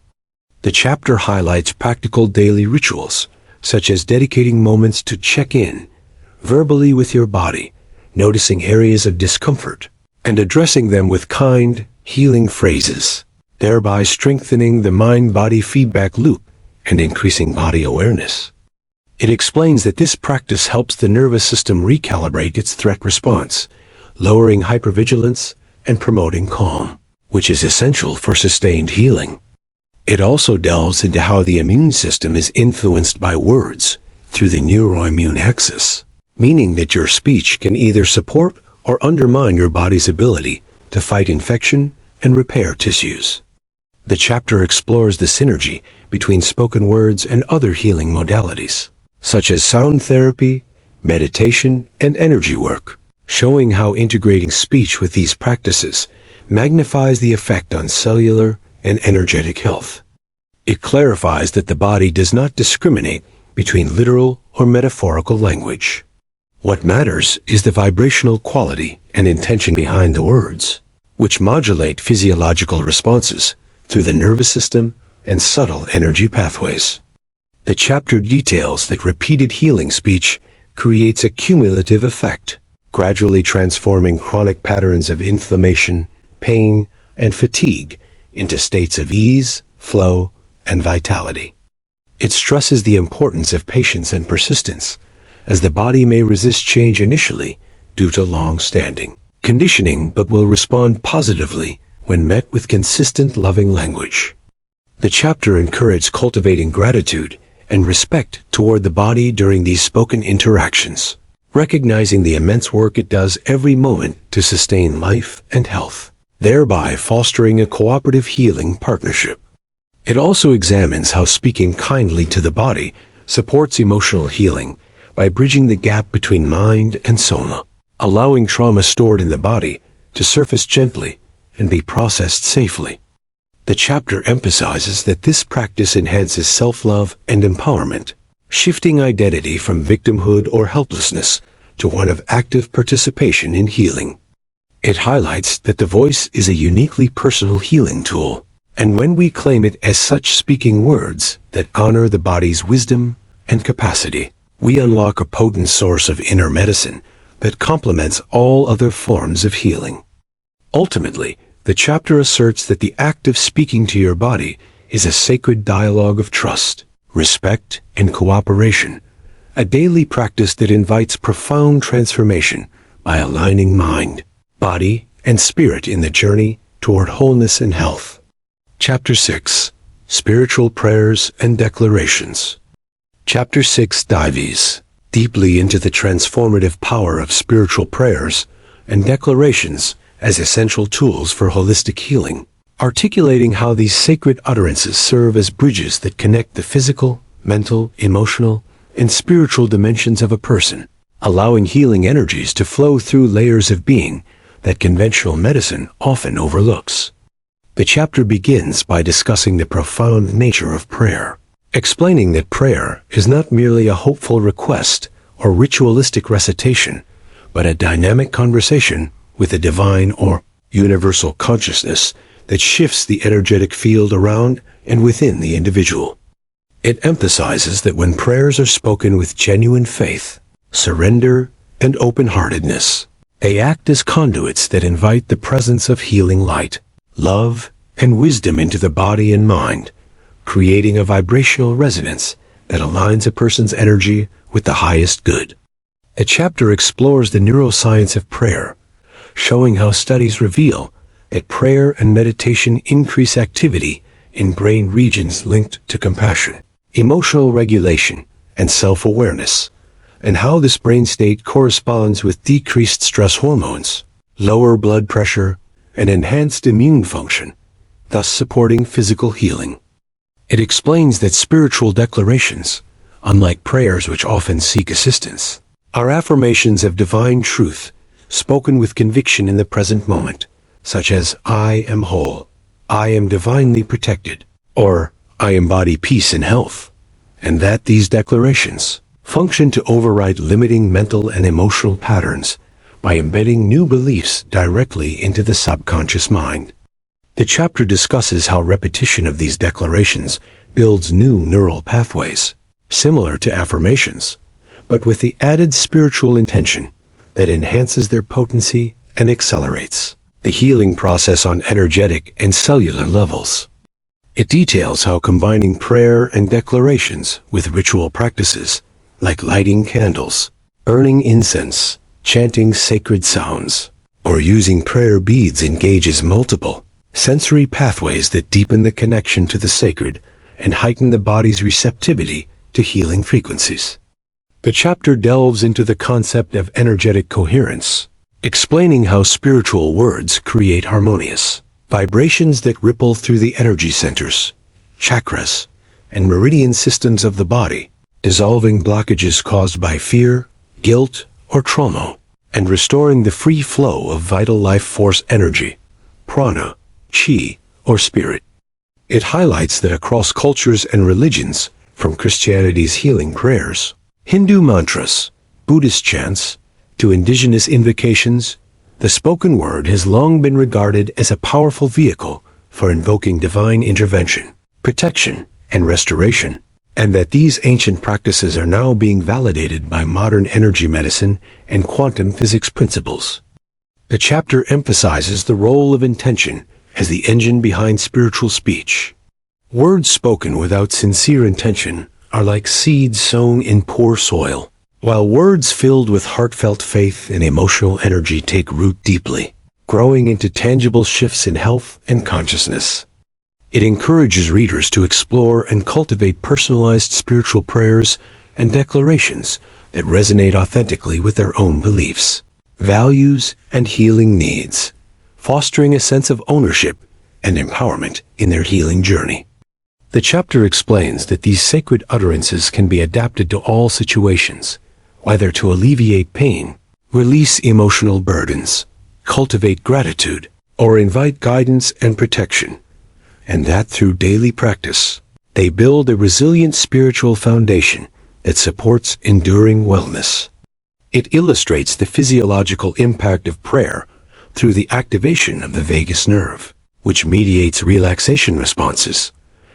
The chapter highlights practical daily rituals, such as dedicating moments to check in verbally with your body, noticing areas of discomfort, and addressing them with kind, healing phrases, thereby strengthening the mind-body feedback loop and increasing body awareness. It explains that this practice helps the nervous system recalibrate its threat response, lowering hypervigilance and promoting calm, which is essential for sustained healing. It also delves into how the immune system is influenced by words through the neuroimmune axis, meaning that your speech can either support or undermine your body's ability to fight infection and repair tissues. The chapter explores the synergy between spoken words and other healing modalities, such as sound therapy, meditation, and energy work, showing how integrating speech with these practices magnifies the effect on cellular and energetic health. It clarifies that the body does not discriminate between literal or metaphorical language. What matters is the vibrational quality and intention behind the words, which modulate physiological responses through the nervous system and subtle energy pathways. The chapter details that repeated healing speech creates a cumulative effect, gradually transforming chronic patterns of inflammation, pain, and fatigue into states of ease, flow, and vitality. It stresses the importance of patience and persistence, as the body may resist change initially due to long-standing conditioning but will respond positively when met with consistent loving language. The chapter encourages cultivating gratitude and respect toward the body during these spoken interactions, recognizing the immense work it does every moment to sustain life and health, thereby fostering a cooperative healing partnership. It also examines how speaking kindly to the body supports emotional healing by bridging the gap between mind and soma, allowing trauma stored in the body to surface gently and be processed safely. The chapter emphasizes that this practice enhances self-love and empowerment, shifting identity from victimhood or helplessness to one of active participation in healing. It highlights that the voice is a uniquely personal healing tool, and when we claim it as such, speaking words that honor the body's wisdom and capacity, we unlock a potent source of inner medicine that complements all other forms of healing. Ultimately, the chapter asserts that the act of speaking to your body is a sacred dialogue of trust, respect, and cooperation, a daily practice that invites profound transformation by aligning mind, body, and spirit in the journey toward wholeness and health. Chapter 6. Spiritual Prayers and Declarations. Chapter 6 dives deeply into the transformative power of spiritual prayers and declarations as essential tools for holistic healing, articulating how these sacred utterances serve as bridges that connect the physical, mental, emotional, and spiritual dimensions of a person, allowing healing energies to flow through layers of being that conventional medicine often overlooks. The chapter begins by discussing the profound nature of prayer, explaining that prayer is not merely a hopeful request or ritualistic recitation, but a dynamic conversation with the divine or universal consciousness that shifts the energetic field around and within the individual. It emphasizes that when prayers are spoken with genuine faith, surrender, and open-heartedness, they act as conduits that invite the presence of healing light, love, and wisdom into the body and mind, creating a vibrational resonance that aligns a person's energy with the highest good. A chapter explores the neuroscience of prayer, showing how studies reveal that prayer and meditation increase activity in brain regions linked to compassion, emotional regulation, and self-awareness, and how this brain state corresponds with decreased stress hormones, lower blood pressure, and enhanced immune function, thus supporting physical healing. It explains that spiritual declarations, unlike prayers which often seek assistance, are affirmations of divine truth spoken with conviction in the present moment, such as "I am whole," "I am divinely protected," or "I embody peace and health," and that these declarations function to override limiting mental and emotional patterns, by embedding new beliefs directly into the subconscious mind. The chapter discusses how repetition of these declarations builds new neural pathways, similar to affirmations, but with the added spiritual intention that enhances their potency and accelerates the healing process on energetic and cellular levels. It details how combining prayer and declarations with ritual practices, like lighting candles, burning incense, chanting sacred sounds, or using prayer beads engages multiple sensory pathways that deepen the connection to the sacred and heighten the body's receptivity to healing frequencies. The chapter delves into the concept of energetic coherence, explaining how spiritual words create harmonious vibrations that ripple through the energy centers, chakras, and meridian systems of the body, dissolving blockages caused by fear, guilt, or trauma, and restoring the free flow of vital life force energy, prana, chi, or spirit. It highlights that across cultures and religions, from Christianity's healing prayers, Hindu mantras, Buddhist chants, to indigenous invocations, the spoken word has long been regarded as a powerful vehicle for invoking divine intervention, protection, and restoration, and that these ancient practices are now being validated by modern energy medicine and quantum physics principles. The chapter emphasizes the role of intention as the engine behind spiritual speech. Words spoken without sincere intention are like seeds sown in poor soil, while words filled with heartfelt faith and emotional energy take root deeply, growing into tangible shifts in health and consciousness. It encourages readers to explore and cultivate personalized spiritual prayers and declarations that resonate authentically with their own beliefs, values, and healing needs, fostering a sense of ownership and empowerment in their healing journey. The chapter explains that these sacred utterances can be adapted to all situations, whether to alleviate pain, release emotional burdens, cultivate gratitude, or invite guidance and protection, and that through daily practice, they build a resilient spiritual foundation that supports enduring wellness. It illustrates the physiological impact of prayer through the activation of the vagus nerve, which mediates relaxation responses,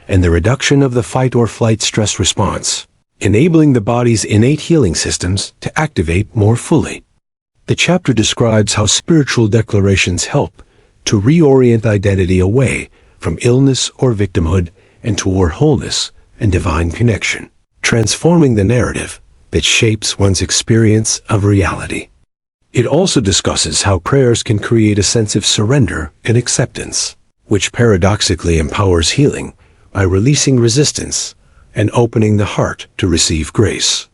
and the reduction of the fight or flight stress response, enabling the body's innate healing systems to activate more fully. The chapter describes how spiritual declarations help to reorient identity away from illness or victimhood and toward wholeness and divine connection, transforming the narrative that shapes one's experience of reality. It also discusses how prayers can create a sense of surrender and acceptance, which paradoxically empowers healing by releasing resistance and opening the heart to receive grace.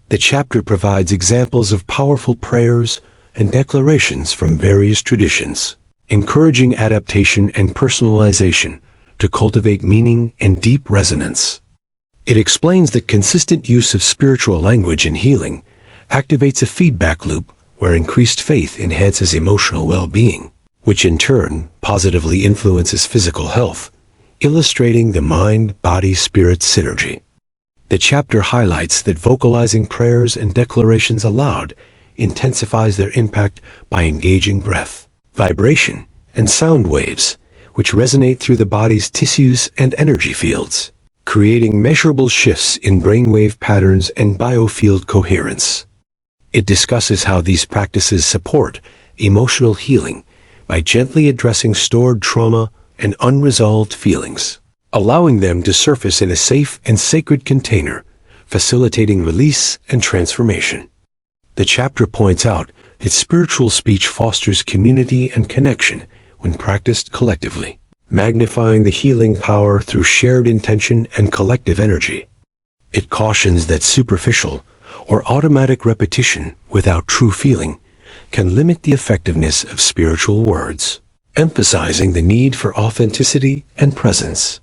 The chapter provides examples of powerful prayers and declarations from various traditions, encouraging adaptation and personalization to cultivate meaning and deep resonance. It explains that consistent use of spiritual language in healing activates a feedback loop where increased faith enhances emotional well-being, which in turn positively influences physical health, illustrating the mind-body-spirit synergy. The chapter highlights that vocalizing prayers and declarations aloud intensifies their impact by engaging breath, vibration, and sound waves, which resonate through the body's tissues and energy fields, creating measurable shifts in brainwave patterns and biofield coherence. It discusses how these practices support emotional healing by gently addressing stored trauma and unresolved feelings, allowing them to surface in a safe and sacred container, facilitating release and transformation. The chapter points out that spiritual speech fosters community and connection when practiced collectively, magnifying the healing power through shared intention and collective energy. It cautions that superficial or automatic repetition without true feeling can limit the effectiveness of spiritual words, emphasizing the need for authenticity and presence.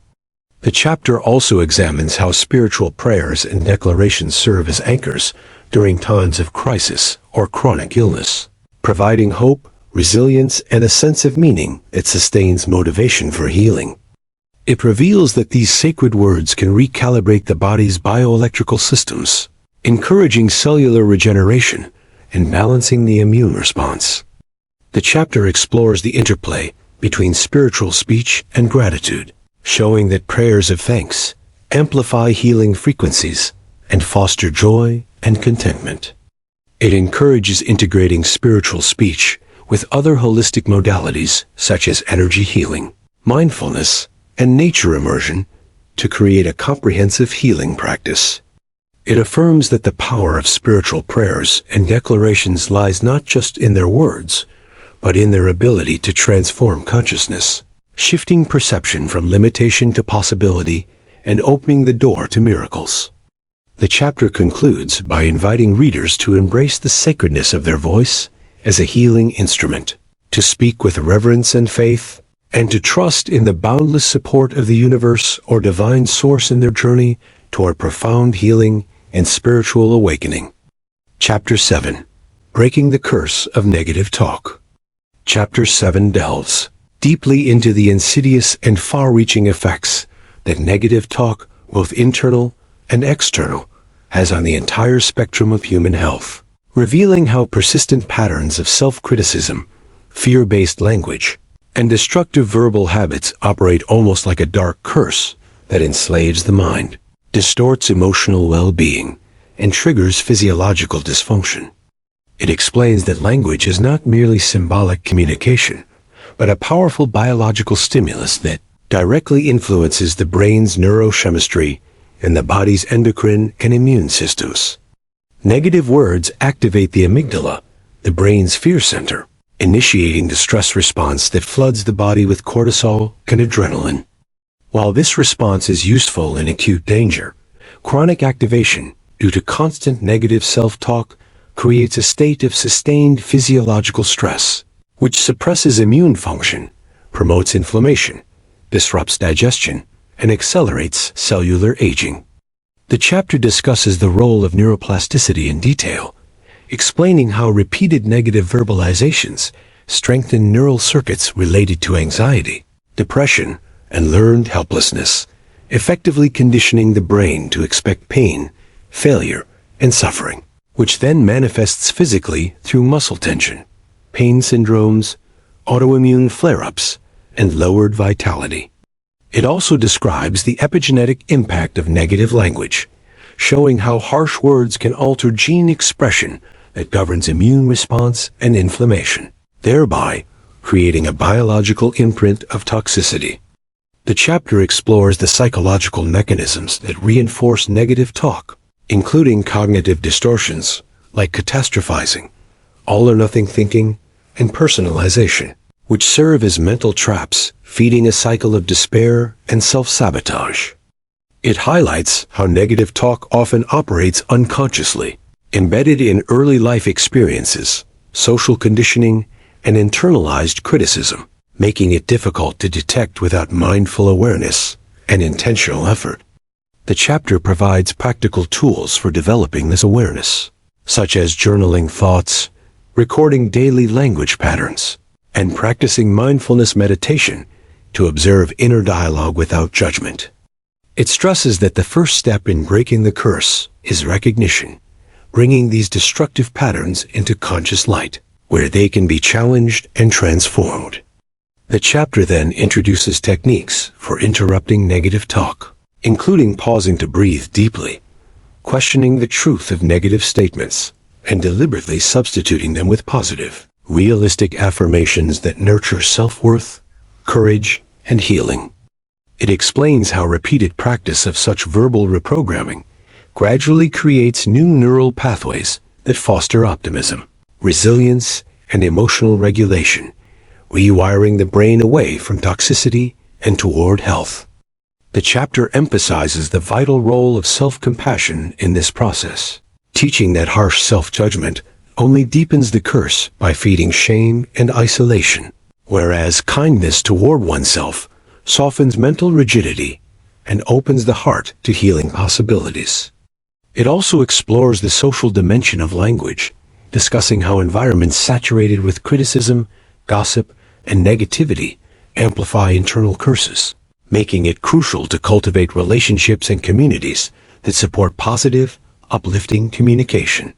The chapter also examines how spiritual prayers and declarations serve as anchors during times of crisis or chronic illness, providing hope, resilience, and a sense of meaning that sustains motivation for healing. It reveals that these sacred words can recalibrate the body's bioelectrical systems, encouraging cellular regeneration and balancing the immune response. The chapter explores the interplay between spiritual speech and gratitude, showing that prayers of thanks amplify healing frequencies and foster joy and contentment. It encourages integrating spiritual speech with other holistic modalities such as energy healing, mindfulness, and nature immersion to create a comprehensive healing practice. It affirms that the power of spiritual prayers and declarations lies not just in their words, but in their ability to transform consciousness, shifting perception from limitation to possibility and opening the door to miracles. The chapter concludes by inviting readers to embrace the sacredness of their voice as a healing instrument, to speak with reverence and faith, and to trust in the boundless support of the universe or divine source in their journey toward profound healing and spiritual awakening. Chapter 7. Breaking the Curse of Negative Talk. Chapter 7 delves deeply into the insidious and far-reaching effects that negative talk, both internal and external, has on the entire spectrum of human health, revealing how persistent patterns of self-criticism, fear-based language, and destructive verbal habits operate almost like a dark curse that enslaves the mind, distorts emotional well-being, and triggers physiological dysfunction. It explains that language is not merely symbolic communication, but a powerful biological stimulus that directly influences the brain's neurochemistry and the body's endocrine and immune systems. Negative words activate the amygdala, the brain's fear center, initiating the stress response that floods the body with cortisol and adrenaline. While this response is useful in acute danger, chronic activation due to constant negative self-talk creates a state of sustained physiological stress, which suppresses immune function, promotes inflammation, disrupts digestion, and accelerates cellular aging. The chapter discusses the role of neuroplasticity in detail, explaining how repeated negative verbalizations strengthen neural circuits related to anxiety, depression, and learned helplessness, effectively conditioning the brain to expect pain, failure, and suffering, which then manifests physically through muscle tension, pain syndromes, autoimmune flare-ups, and lowered vitality. It also describes the epigenetic impact of negative language, showing how harsh words can alter gene expression that governs immune response and inflammation, thereby creating a biological imprint of toxicity. The chapter explores the psychological mechanisms that reinforce negative talk, including cognitive distortions like catastrophizing, all-or-nothing thinking, and personalization, which serve as mental traps, feeding a cycle of despair and self-sabotage. It highlights how negative talk often operates unconsciously, embedded in early life experiences, social conditioning, and internalized criticism, making it difficult to detect without mindful awareness and intentional effort. The chapter provides practical tools for developing this awareness, such as journaling thoughts, recording daily language patterns, and practicing mindfulness meditation to observe inner dialogue without judgment. It stresses that the first step in breaking the curse is recognition, bringing these destructive patterns into conscious light, where they can be challenged and transformed. The chapter then introduces techniques for interrupting negative talk, including pausing to breathe deeply, questioning the truth of negative statements, and deliberately substituting them with positive, realistic affirmations that nurture self-worth, courage, and healing. It explains how repeated practice of such verbal reprogramming gradually creates new neural pathways that foster optimism, resilience, and emotional regulation, rewiring the brain away from toxicity and toward health. The chapter emphasizes the vital role of self-compassion in this process, teaching that harsh self-judgment only deepens the curse by feeding shame and isolation, whereas kindness toward oneself softens mental rigidity and opens the heart to healing possibilities. It also explores the social dimension of language, discussing how environments saturated with criticism, gossip, and negativity amplify internal curses, making it crucial to cultivate relationships and communities that support positive, uplifting communication.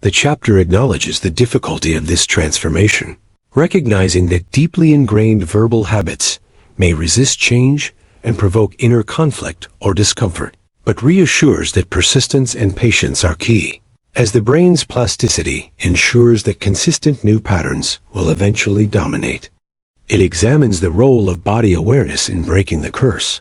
The chapter acknowledges the difficulty of this transformation, recognizing that deeply ingrained verbal habits may resist change and provoke inner conflict or discomfort, but reassures that persistence and patience are key, as the brain's plasticity ensures that consistent new patterns will eventually dominate. It examines the role of body awareness in breaking the curse,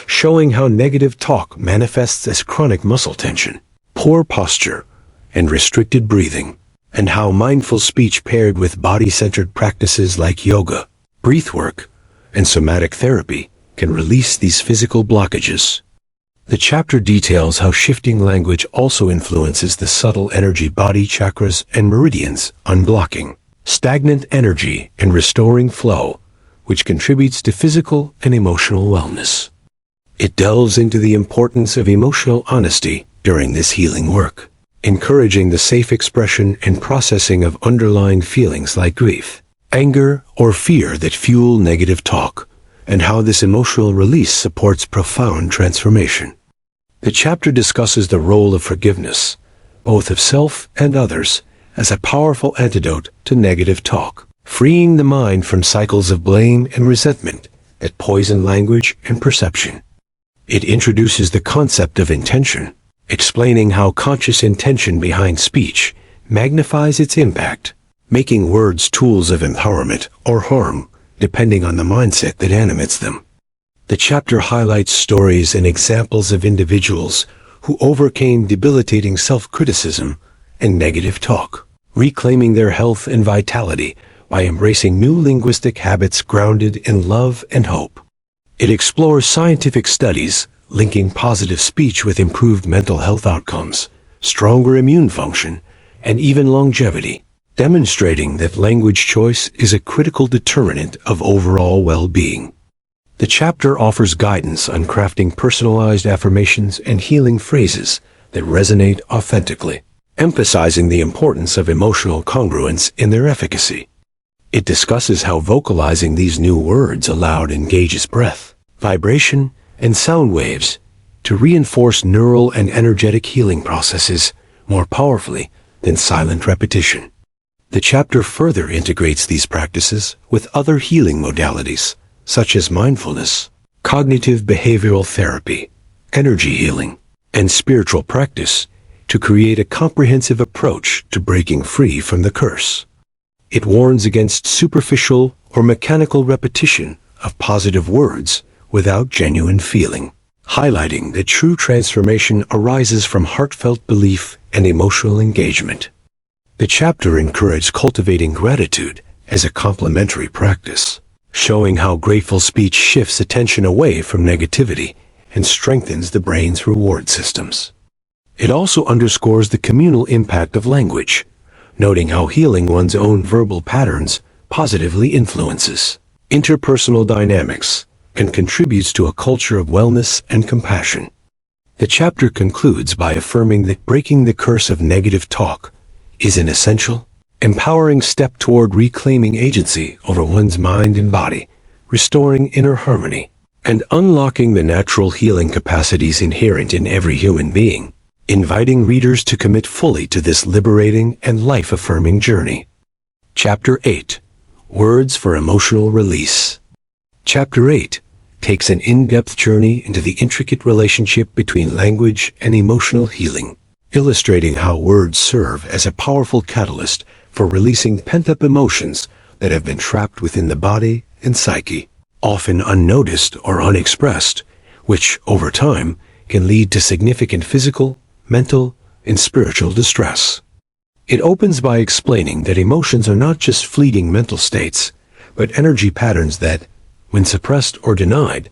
showing how negative talk manifests as chronic muscle tension, poor posture, and restricted breathing, and how mindful speech paired with body-centered practices like yoga, breathwork, and somatic therapy can release these physical blockages. The chapter details how shifting language also influences the subtle energy body chakras and meridians, unblocking stagnant energy and restoring flow, which contributes to physical and emotional wellness. It delves into the importance of emotional honesty during this healing work, encouraging the safe expression and processing of underlying feelings like grief, anger, or fear that fuel negative talk, and how this emotional release supports profound transformation. The chapter discusses the role of forgiveness, both of self and others, as a powerful antidote to negative talk, freeing the mind from cycles of blame and resentment that poison language and perception. It introduces the concept of intention, explaining how conscious intention behind speech magnifies its impact, making words tools of empowerment or harm, depending on the mindset that animates them. The chapter highlights stories and examples of individuals who overcame debilitating self-criticism and negative talk, reclaiming their health and vitality by embracing new linguistic habits grounded in love and hope. It explores scientific studies linking positive speech with improved mental health outcomes, stronger immune function, and even longevity, demonstrating that language choice is a critical determinant of overall well-being. The chapter offers guidance on crafting personalized affirmations and healing phrases that resonate authentically, emphasizing the importance of emotional congruence in their efficacy. It discusses how vocalizing these new words aloud engages breath, vibration, and sound waves to reinforce neural and energetic healing processes more powerfully than silent repetition. The chapter further integrates these practices with other healing modalities, such as mindfulness, cognitive behavioral therapy, energy healing, and spiritual practice to create a comprehensive approach to breaking free from the curse. It warns against superficial or mechanical repetition of positive words without genuine feeling, highlighting that true transformation arises from heartfelt belief and emotional engagement. The chapter encourages cultivating gratitude as a complementary practice, showing how grateful speech shifts attention away from negativity and strengthens the brain's reward systems. It also underscores the communal impact of language, noting how healing one's own verbal patterns positively influences interpersonal dynamics and contributes to a culture of wellness and compassion. The chapter concludes by affirming that breaking the curse of negative talk is an essential, empowering step toward reclaiming agency over one's mind and body, restoring inner harmony, and unlocking the natural healing capacities inherent in every human being, inviting readers to commit fully to this liberating and life-affirming journey. Chapter 8. Words for Emotional Release. Chapter 8 takes an in-depth journey into the intricate relationship between language and emotional healing, illustrating how words serve as a powerful catalyst for releasing pent-up emotions that have been trapped within the body and psyche, often unnoticed or unexpressed, which, over time, can lead to significant physical, mental, and spiritual distress. It opens by explaining that emotions are not just fleeting mental states, but energy patterns that, when suppressed or denied,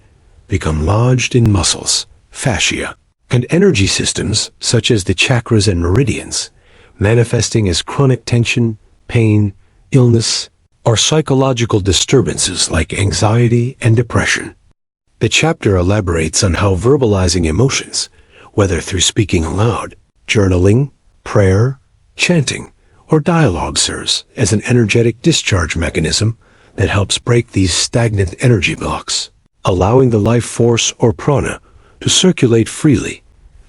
become lodged in muscles, fascia, and energy systems such as the chakras and meridians, manifesting as chronic tension, pain, illness, or psychological disturbances like anxiety and depression. The chapter elaborates on how verbalizing emotions, whether through speaking aloud, journaling, prayer, chanting, or dialogue, serves as an energetic discharge mechanism that helps break these stagnant energy blocks, allowing the life force or prana to circulate freely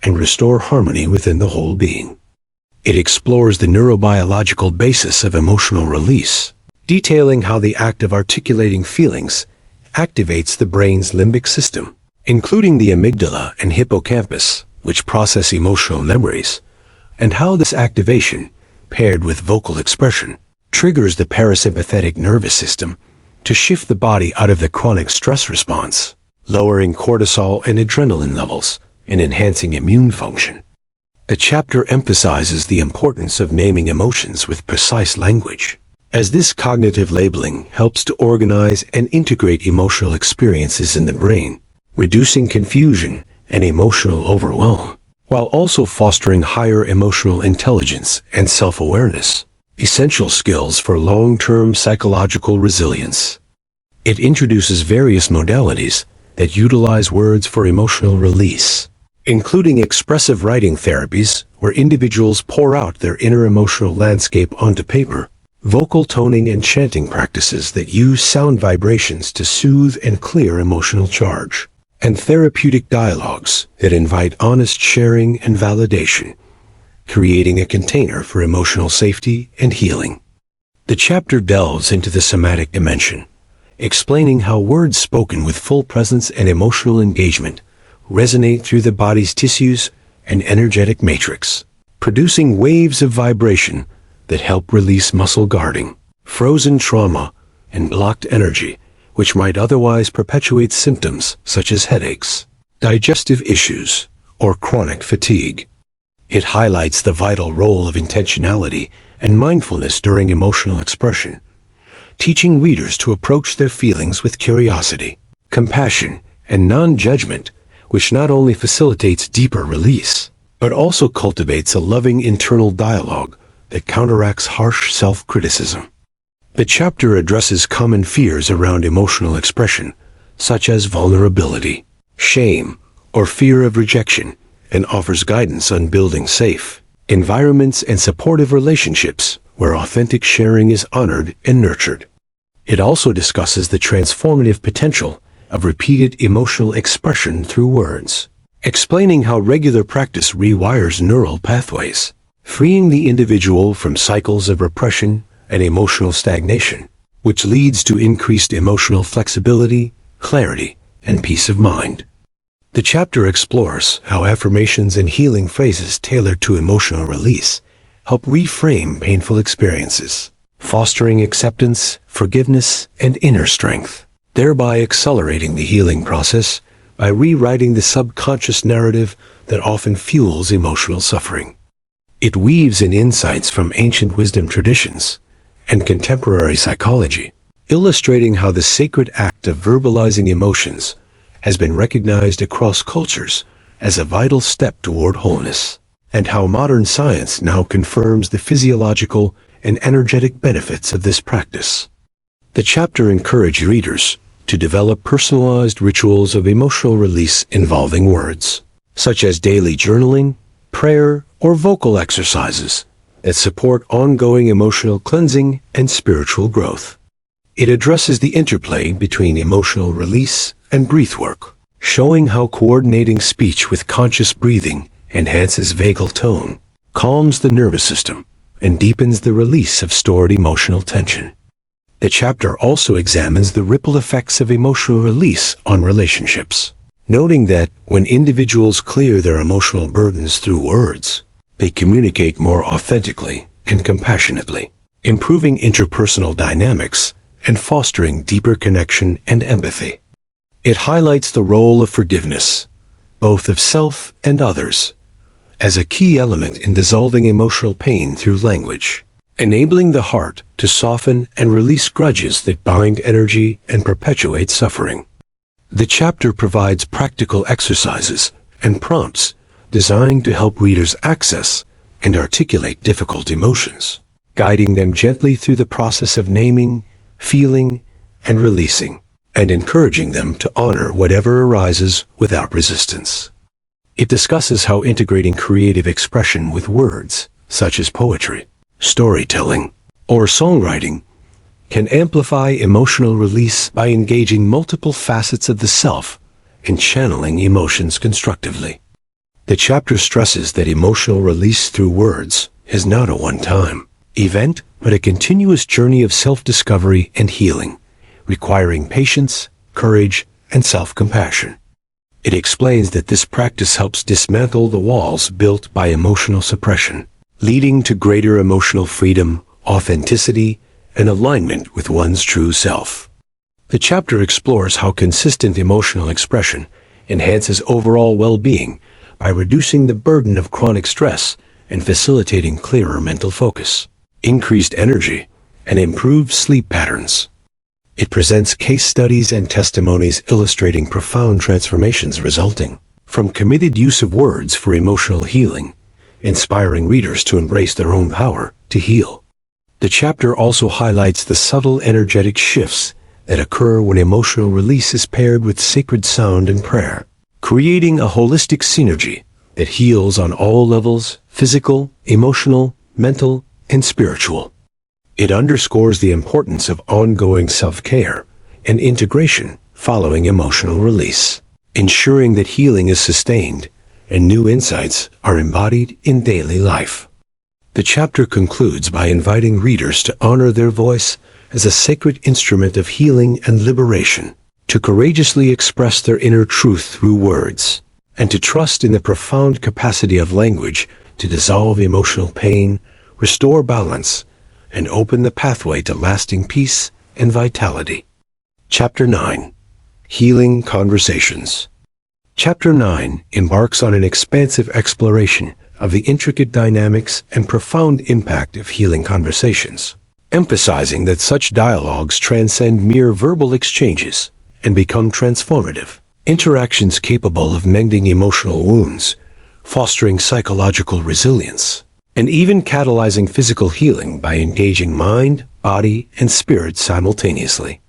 and restore harmony within the whole being. It explores the neurobiological basis of emotional release, detailing how the act of articulating feelings activates the brain's limbic system, including the amygdala and hippocampus, which process emotional memories, and how this activation, paired with vocal expression, triggers the parasympathetic nervous system to shift the body out of the chronic stress response, lowering cortisol and adrenaline levels and enhancing immune function. The chapter emphasizes the importance of naming emotions with precise language, as this cognitive labeling helps to organize and integrate emotional experiences in the brain, reducing confusion and emotional overwhelm, while also fostering higher emotional intelligence and self-awareness, essential skills for long-term psychological resilience. It introduces various modalities that utilize words for emotional release, including expressive writing therapies where individuals pour out their inner emotional landscape onto paper, vocal toning and chanting practices that use sound vibrations to soothe and clear emotional charge, and therapeutic dialogues that invite honest sharing and validation, creating a container for emotional safety and healing. The chapter delves into the somatic dimension, explaining how words spoken with full presence and emotional engagement resonate through the body's tissues and energetic matrix, producing waves of vibration that help release muscle guarding, frozen trauma, and blocked energy, which might otherwise perpetuate symptoms such as headaches, digestive issues, or chronic fatigue. It highlights the vital role of intentionality and mindfulness during emotional expression, teaching readers to approach their feelings with curiosity, compassion, and non-judgment, which not only facilitates deeper release, but also cultivates a loving internal dialogue that counteracts harsh self-criticism. The chapter addresses common fears around emotional expression, such as vulnerability, shame, or fear of rejection, and offers guidance on building safe environments and supportive relationships where authentic sharing is honored and nurtured. It also discusses the transformative potential of repeated emotional expression through words, explaining how regular practice rewires neural pathways, freeing the individual from cycles of repression and emotional stagnation, which leads to increased emotional flexibility, clarity, and peace of mind. The chapter explores how affirmations and healing phrases tailored to emotional release help reframe painful experiences, fostering acceptance, forgiveness, and inner strength, thereby accelerating the healing process by rewriting the subconscious narrative that often fuels emotional suffering. It weaves in insights from ancient wisdom traditions and contemporary psychology, illustrating how the sacred act of verbalizing emotions has been recognized across cultures as a vital step toward wholeness, and how modern science now confirms the physiological and energetic benefits of this practice. The chapter encouraged readers to develop personalized rituals of emotional release involving words, such as daily journaling, prayer, or vocal exercises that support ongoing emotional cleansing and spiritual growth. It addresses the interplay between emotional release and breathwork, showing how coordinating speech with conscious breathing enhances vagal tone, calms the nervous system, and deepens the release of stored emotional tension. The chapter also examines the ripple effects of emotional release on relationships, noting that when individuals clear their emotional burdens through words, they communicate more authentically and compassionately, improving interpersonal dynamics and fostering deeper connection and empathy. It highlights the role of forgiveness, both of self and others, as a key element in dissolving emotional pain through language, enabling the heart to soften and release grudges that bind energy and perpetuate suffering. The chapter provides practical exercises and prompts designed to help readers access and articulate difficult emotions, guiding them gently through the process of naming, feeling, and releasing, and encouraging them to honor whatever arises without resistance. It discusses how integrating creative expression with words, such as poetry, storytelling, or songwriting, can amplify emotional release by engaging multiple facets of the self and channeling emotions constructively. The chapter stresses that emotional release through words is not a one-time event, but a continuous journey of self-discovery and healing, requiring patience, courage, and self-compassion. It explains that this practice helps dismantle the walls built by emotional suppression, leading to greater emotional freedom, authenticity, and alignment with one's true self. The chapter explores how consistent emotional expression enhances overall well-being by reducing the burden of chronic stress and facilitating clearer mental focus, increased energy, and improved sleep patterns. It presents case studies and testimonies illustrating profound transformations resulting from committed use of words for emotional healing, inspiring readers to embrace their own power to heal. The chapter also highlights the subtle energetic shifts that occur when emotional release is paired with sacred sound and prayer, creating a holistic synergy that heals on all levels: physical, emotional, mental, and spiritual. It underscores the importance of ongoing self-care and integration following emotional release, ensuring that healing is sustained and new insights are embodied in daily life. The chapter concludes by inviting readers to honor their voice as a sacred instrument of healing and liberation, to courageously express their inner truth through words, and to trust in the profound capacity of language to dissolve emotional pain, restore balance, and open the pathway to lasting peace and vitality. Chapter 9. Healing Conversations. Chapter 9 embarks on an expansive exploration of the intricate dynamics and profound impact of healing conversations, emphasizing that such dialogues transcend mere verbal exchanges and become transformative interactions capable of mending emotional wounds, fostering psychological resilience, and even catalyzing physical healing by engaging mind, body, and spirit simultaneously.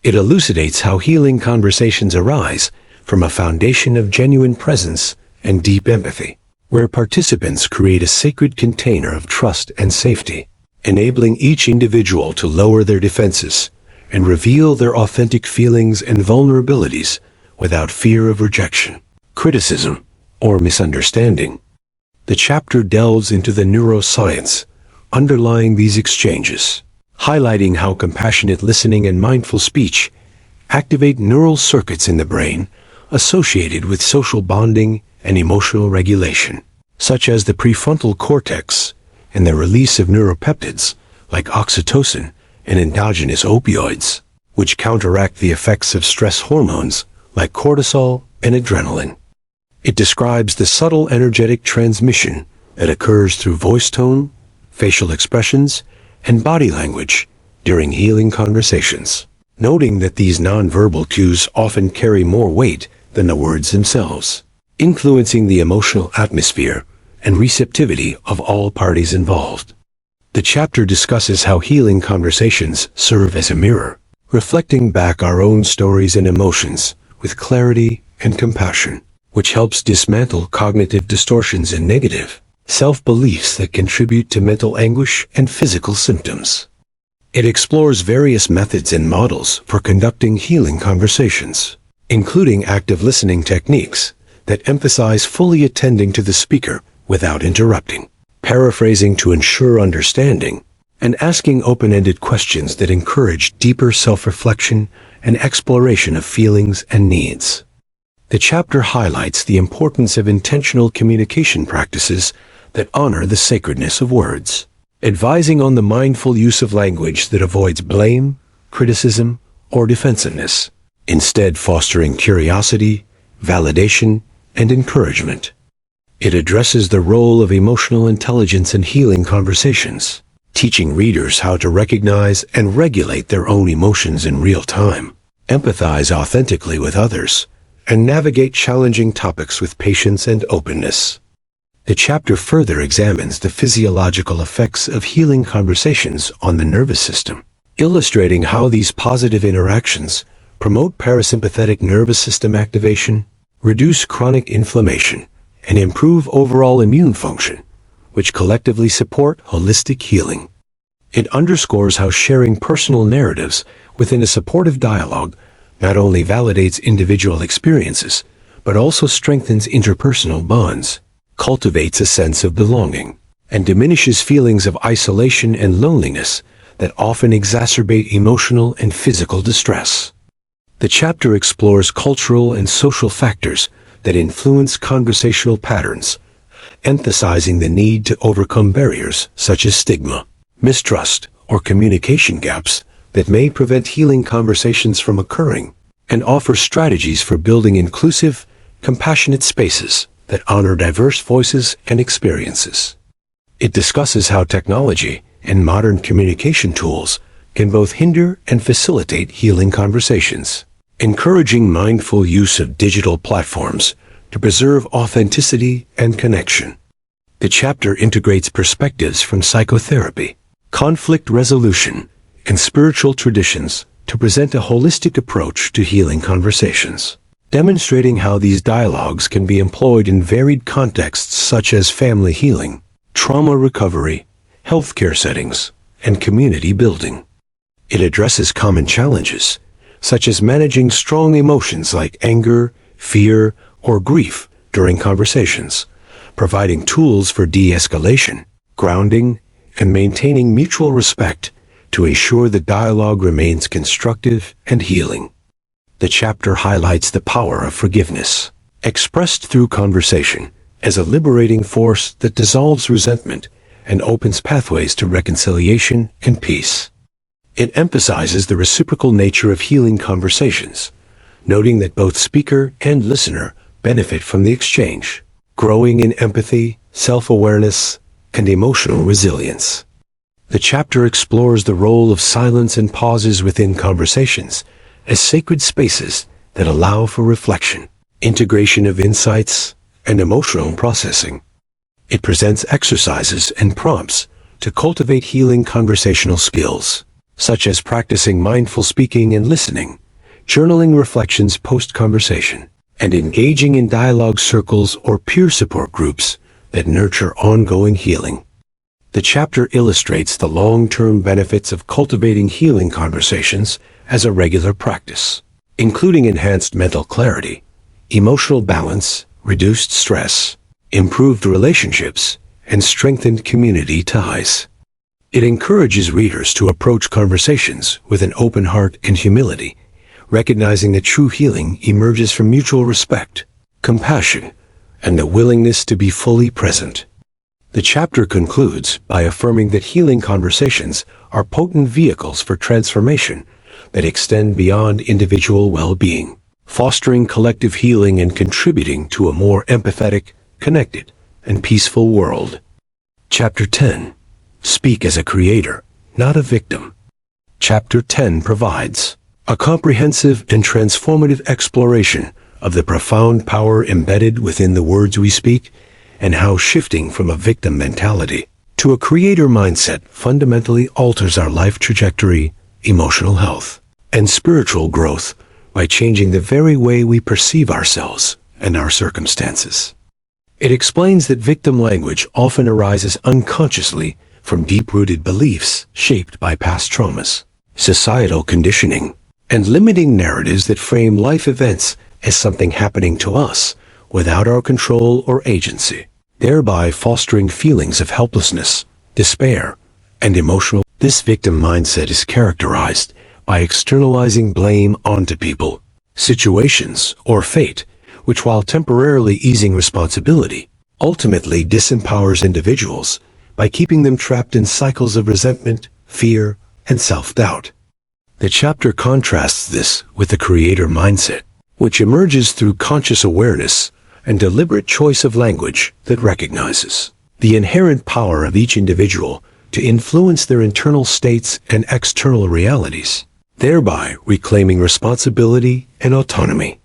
It elucidates how healing conversations arise from a foundation of genuine presence and deep empathy, where participants create a sacred container of trust and safety, enabling each individual to lower their defenses and reveal their authentic feelings and vulnerabilities without fear of rejection, criticism, or misunderstanding. The chapter delves into the neuroscience underlying these exchanges, highlighting how compassionate listening and mindful speech activate neural circuits in the brain associated with social bonding and emotional regulation, such as the prefrontal cortex and the release of neuropeptides like oxytocin and endogenous opioids, which counteract the effects of stress hormones like cortisol and adrenaline. It describes the subtle energetic transmission that occurs through voice tone, facial expressions, and body language during healing conversations, noting that these nonverbal cues often carry more weight than the words themselves, influencing the emotional atmosphere and receptivity of all parties involved. The chapter discusses how healing conversations serve as a mirror, reflecting back our own stories and emotions with clarity and compassion, which helps dismantle cognitive distortions and negative self-beliefs that contribute to mental anguish and physical symptoms. It explores various methods and models for conducting healing conversations, including active listening techniques that emphasize fully attending to the speaker without interrupting, paraphrasing to ensure understanding, and asking open-ended questions that encourage deeper self-reflection and exploration of feelings and needs. The chapter highlights the importance of intentional communication practices that honor the sacredness of words, advising on the mindful use of language that avoids blame, criticism, or defensiveness, instead fostering curiosity, validation, and encouragement. It addresses the role of emotional intelligence in healing conversations, teaching readers how to recognize and regulate their own emotions in real time, empathize authentically with others, and navigate challenging topics with patience and openness. The chapter further examines the physiological effects of healing conversations on the nervous system, illustrating how these positive interactions promote parasympathetic nervous system activation, reduce chronic inflammation, and improve overall immune function, which collectively support holistic healing. It underscores how sharing personal narratives within a supportive dialogue not only validates individual experiences, but also strengthens interpersonal bonds, cultivates a sense of belonging, and diminishes feelings of isolation and loneliness that often exacerbate emotional and physical distress. The chapter explores cultural and social factors that influence conversational patterns, emphasizing the need to overcome barriers such as stigma, mistrust, or communication gaps that may prevent healing conversations from occurring, and offers strategies for building inclusive, compassionate spaces that honor diverse voices and experiences. It discusses how technology and modern communication tools can both hinder and facilitate healing conversations, encouraging mindful use of digital platforms to preserve authenticity and connection. The chapter integrates perspectives from psychotherapy, conflict resolution, and spiritual traditions to present a holistic approach to healing conversations, demonstrating how these dialogues can be employed in varied contexts such as family healing, trauma recovery, healthcare settings, and community building. It addresses common challenges, such as managing strong emotions like anger, fear, or grief during conversations, providing tools for de-escalation, grounding, and maintaining mutual respect to ensure the dialogue remains constructive and healing. The chapter highlights the power of forgiveness, expressed through conversation, as a liberating force that dissolves resentment and opens pathways to reconciliation and peace. It emphasizes the reciprocal nature of healing conversations, noting that both speaker and listener benefit from the exchange, growing in empathy, self-awareness, and emotional resilience. The chapter explores the role of silence and pauses within conversations as sacred spaces that allow for reflection, integration of insights, and emotional processing. It presents exercises and prompts to cultivate healing conversational skills, such as practicing mindful speaking and listening, journaling reflections post-conversation, and engaging in dialogue circles or peer support groups that nurture ongoing healing. The chapter illustrates the long-term benefits of cultivating healing conversations as a regular practice, including enhanced mental clarity, emotional balance, reduced stress, improved relationships, and strengthened community ties. It encourages readers to approach conversations with an open heart and humility, recognizing that true healing emerges from mutual respect, compassion, and the willingness to be fully present. The chapter concludes by affirming that healing conversations are potent vehicles for transformation that extend beyond individual well-being, fostering collective healing and contributing to a more empathetic, connected, and peaceful world. Chapter 10. Speak as a creator, not a victim. Chapter 10 provides a comprehensive and transformative exploration of the profound power embedded within the words we speak and how shifting from a victim mentality to a creator mindset fundamentally alters our life trajectory, emotional health, and spiritual growth by changing the very way we perceive ourselves and our circumstances. It explains that victim language often arises unconsciously from deep-rooted beliefs shaped by past traumas, societal conditioning, and limiting narratives that frame life events as something happening to us without our control or agency, thereby fostering feelings of helplessness, despair, and emotional. This victim mindset is characterized by externalizing blame onto people, situations, or fate, which, while temporarily easing responsibility, ultimately disempowers individuals by keeping them trapped in cycles of resentment, fear, and self-doubt. The chapter contrasts this with the creator mindset, which emerges through conscious awareness and deliberate choice of language that recognizes the inherent power of each individual to influence their internal states and external realities, thereby reclaiming responsibility and autonomy.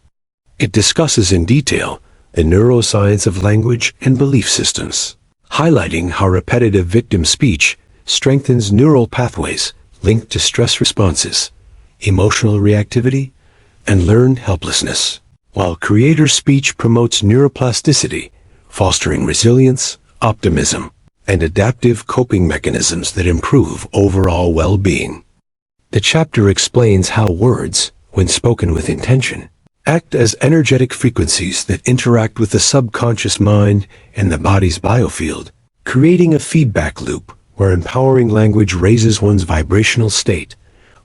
It discusses in detail the neuroscience of language and belief systems, highlighting how repetitive victim speech strengthens neural pathways linked to stress responses, emotional reactivity, and learned helplessness, while creator speech promotes neuroplasticity, fostering resilience, optimism, and adaptive coping mechanisms that improve overall well-being. The chapter explains how words, when spoken with intention, act as energetic frequencies that interact with the subconscious mind and the body's biofield, creating a feedback loop where empowering language raises one's vibrational state,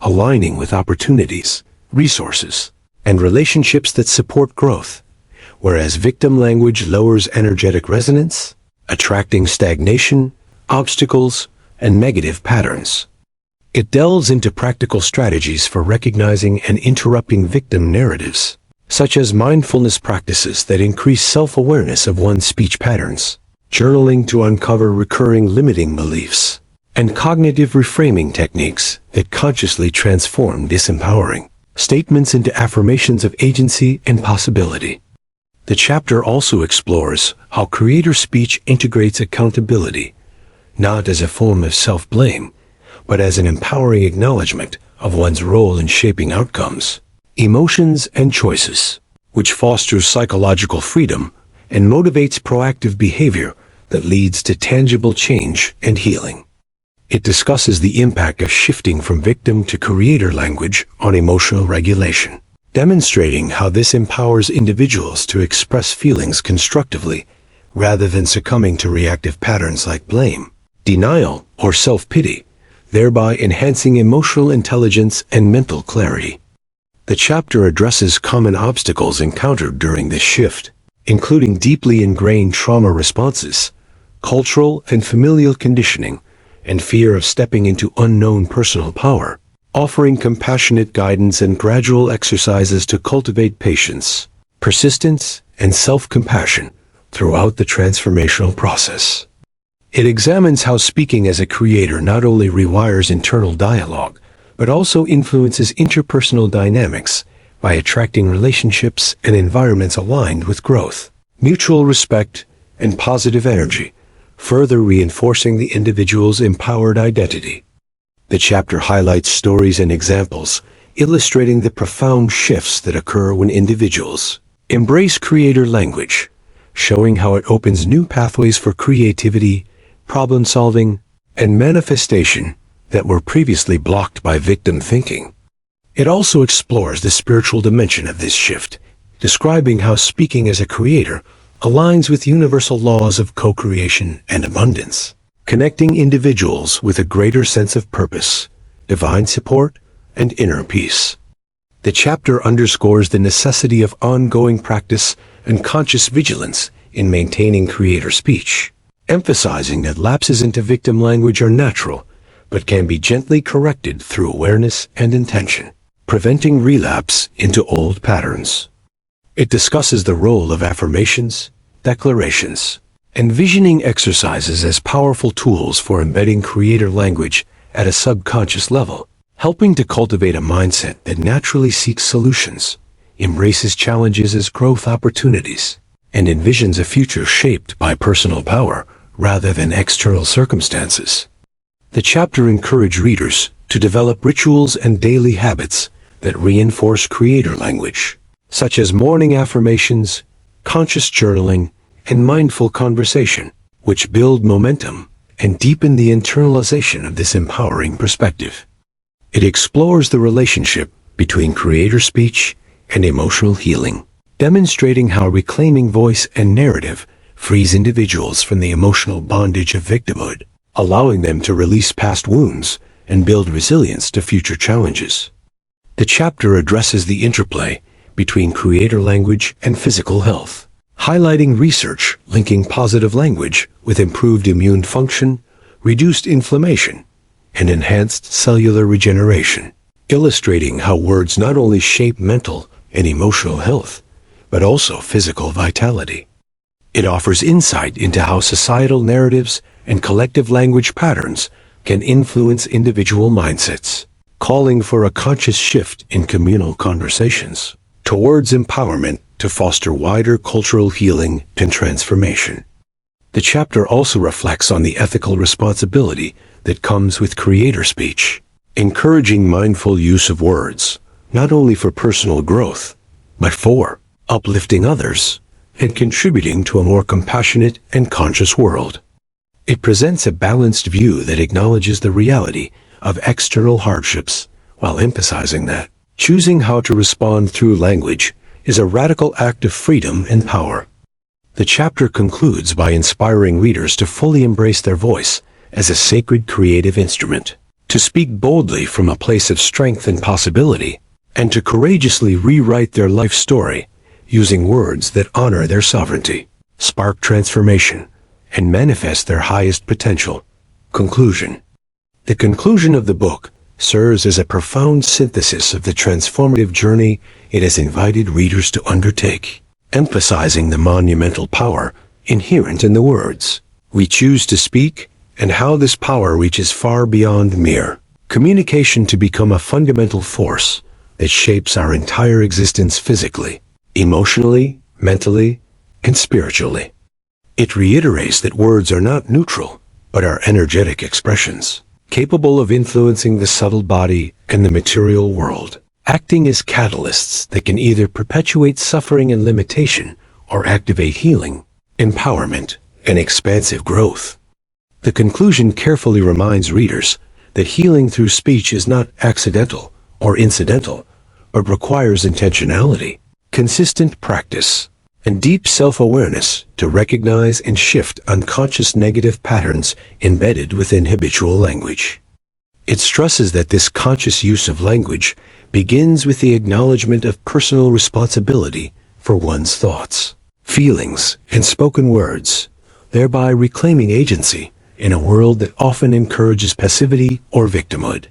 aligning with opportunities, resources, and relationships that support growth, whereas victim language lowers energetic resonance, attracting stagnation, obstacles, and negative patterns. It delves into practical strategies for recognizing and interrupting victim narratives, such as mindfulness practices that increase self-awareness of one's speech patterns, journaling to uncover recurring limiting beliefs, and cognitive reframing techniques that consciously transform disempowering statements into affirmations of agency and possibility. The chapter also explores how creator speech integrates accountability, not as a form of self-blame, but as an empowering acknowledgement of one's role in shaping outcomes, emotions, and choices, which fosters psychological freedom and motivates proactive behavior that leads to tangible change and healing. It discusses the impact of shifting from victim to creator language on emotional regulation, demonstrating how this empowers individuals to express feelings constructively rather than succumbing to reactive patterns like blame, denial, or self-pity, thereby enhancing emotional intelligence and mental clarity. The chapter addresses common obstacles encountered during this shift, including deeply ingrained trauma responses, cultural and familial conditioning, and fear of stepping into unknown personal power, offering compassionate guidance and gradual exercises to cultivate patience, persistence, and self-compassion throughout the transformational process. It examines how speaking as a creator not only rewires internal dialogue, but also influences interpersonal dynamics by attracting relationships and environments aligned with growth, mutual respect, and positive energy, further reinforcing the individual's empowered identity. The chapter highlights stories and examples, illustrating the profound shifts that occur when individuals embrace creator language, showing how it opens new pathways for creativity, problem-solving, and manifestation that were previously blocked by victim thinking. It also explores the spiritual dimension of this shift, describing how speaking as a creator aligns with universal laws of co-creation and abundance, connecting individuals with a greater sense of purpose, divine support, and inner peace. The chapter underscores the necessity of ongoing practice and conscious vigilance in maintaining creator speech, emphasizing that lapses into victim language are natural, but can be gently corrected through awareness and intention, preventing relapse into old patterns. It discusses the role of affirmations, declarations, and visioning exercises as powerful tools for embedding creator language at a subconscious level, helping to cultivate a mindset that naturally seeks solutions, embraces challenges as growth opportunities, and envisions a future shaped by personal power rather than external circumstances. The chapter encourages readers to develop rituals and daily habits that reinforce creator language, such as morning affirmations, conscious journaling, and mindful conversation, which build momentum and deepen the internalization of this empowering perspective. It explores the relationship between creator speech and emotional healing, demonstrating how reclaiming voice and narrative frees individuals from the emotional bondage of victimhood, allowing them to release past wounds and build resilience to future challenges. The chapter addresses the interplay between creator language and physical health, highlighting research linking positive language with improved immune function, reduced inflammation, and enhanced cellular regeneration, illustrating how words not only shape mental and emotional health, but also physical vitality. It offers insight into how societal narratives and collective language patterns can influence individual mindsets, calling for a conscious shift in communal conversations towards empowerment to foster wider cultural healing and transformation. The chapter also reflects on the ethical responsibility that comes with creator speech, encouraging mindful use of words, not only for personal growth, but for uplifting others and contributing to a more compassionate and conscious world. It presents a balanced view that acknowledges the reality of external hardships while emphasizing that choosing how to respond through language is a radical act of freedom and power. The chapter concludes by inspiring readers to fully embrace their voice as a sacred creative instrument, to speak boldly from a place of strength and possibility, and to courageously rewrite their life story using words that honor their sovereignty, spark transformation, and manifest their highest potential. Conclusion. The conclusion of the book serves as a profound synthesis of the transformative journey it has invited readers to undertake, emphasizing the monumental power inherent in the words we choose to speak and how this power reaches far beyond mere communication to become a fundamental force that shapes our entire existence physically, emotionally, mentally, and spiritually. It reiterates that words are not neutral, but are energetic expressions, capable of influencing the subtle body and the material world, acting as catalysts that can either perpetuate suffering and limitation or activate healing, empowerment, and expansive growth. The conclusion carefully reminds readers that healing through speech is not accidental or incidental, but requires intentionality, consistent practice, and deep self-awareness to recognize and shift unconscious negative patterns embedded within habitual language. It stresses that this conscious use of language begins with the acknowledgement of personal responsibility for one's thoughts, feelings, and spoken words, thereby reclaiming agency in a world that often encourages passivity or victimhood.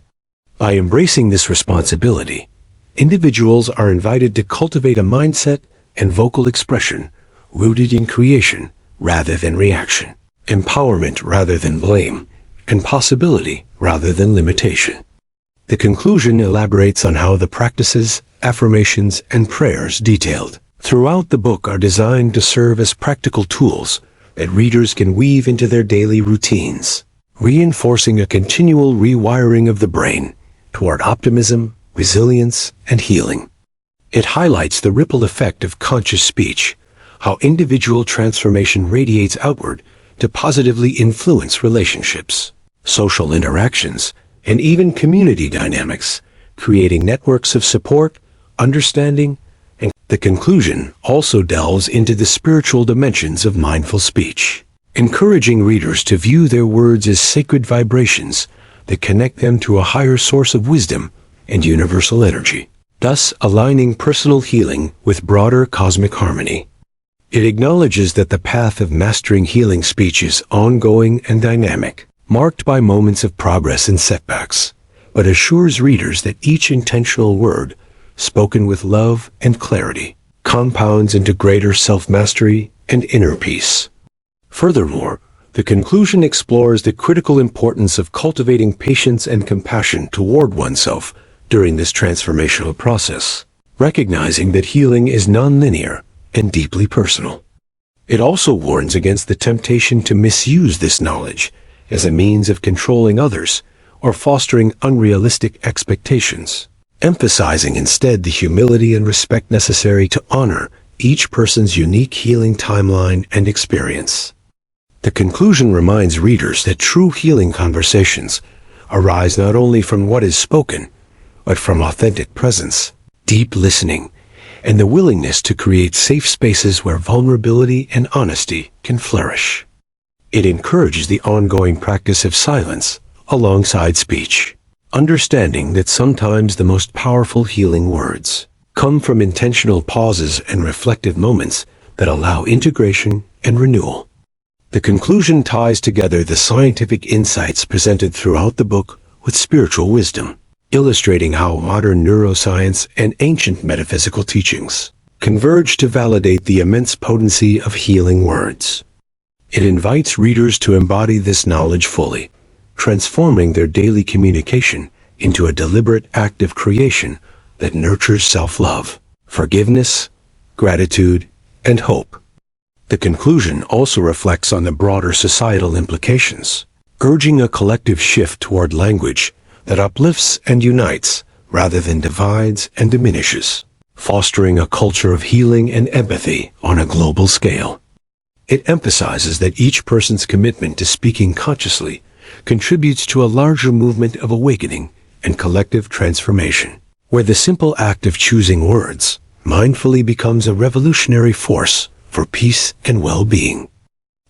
By embracing this responsibility, individuals are invited to cultivate a mindset and vocal expression rooted in creation rather than reaction, empowerment rather than blame, and possibility rather than limitation. The conclusion elaborates on how the practices, affirmations, and prayers detailed throughout the book are designed to serve as practical tools that readers can weave into their daily routines, reinforcing a continual rewiring of the brain toward optimism, resilience, and healing. It highlights the ripple effect of conscious speech, how individual transformation radiates outward to positively influence relationships, social interactions, and even community dynamics, creating networks of support, understanding, and the conclusion also delves into the spiritual dimensions of mindful speech, encouraging readers to view their words as sacred vibrations that connect them to a higher source of wisdom and universal energy, thus aligning personal healing with broader cosmic harmony. It acknowledges that the path of mastering healing speech is ongoing and dynamic, marked by moments of progress and setbacks, but assures readers that each intentional word, spoken with love and clarity, compounds into greater self-mastery and inner peace. Furthermore, the conclusion explores the critical importance of cultivating patience and compassion toward oneself during this transformational process, recognizing that healing is nonlinear and deeply personal. It also warns against the temptation to misuse this knowledge as a means of controlling others or fostering unrealistic expectations, emphasizing instead the humility and respect necessary to honor each person's unique healing timeline and experience. The conclusion reminds readers that true healing conversations arise not only from what is spoken, but from authentic presence, deep listening, and the willingness to create safe spaces where vulnerability and honesty can flourish. It encourages the ongoing practice of silence alongside speech, understanding that sometimes the most powerful healing words come from intentional pauses and reflective moments that allow integration and renewal. The conclusion ties together the scientific insights presented throughout the book with spiritual wisdom, illustrating how modern neuroscience and ancient metaphysical teachings converge to validate the immense potency of healing words. It invites readers to embody this knowledge fully, transforming their daily communication into a deliberate act of creation that nurtures self-love, forgiveness, gratitude, and hope. The conclusion also reflects on the broader societal implications, urging a collective shift toward language that uplifts and unites rather than divides and diminishes, fostering a culture of healing and empathy on a global scale. It emphasizes that each person's commitment to speaking consciously contributes to a larger movement of awakening and collective transformation, where the simple act of choosing words mindfully becomes a revolutionary force for peace and well-being.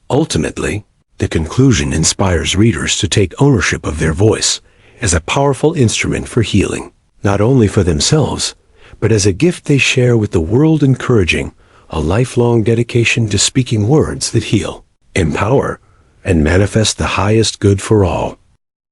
Ultimately, the conclusion inspires readers to take ownership of their voice as a powerful instrument for healing, not only for themselves, but as a gift they share with the world, encouraging a lifelong dedication to speaking words that heal, empower, and manifest the highest good for all.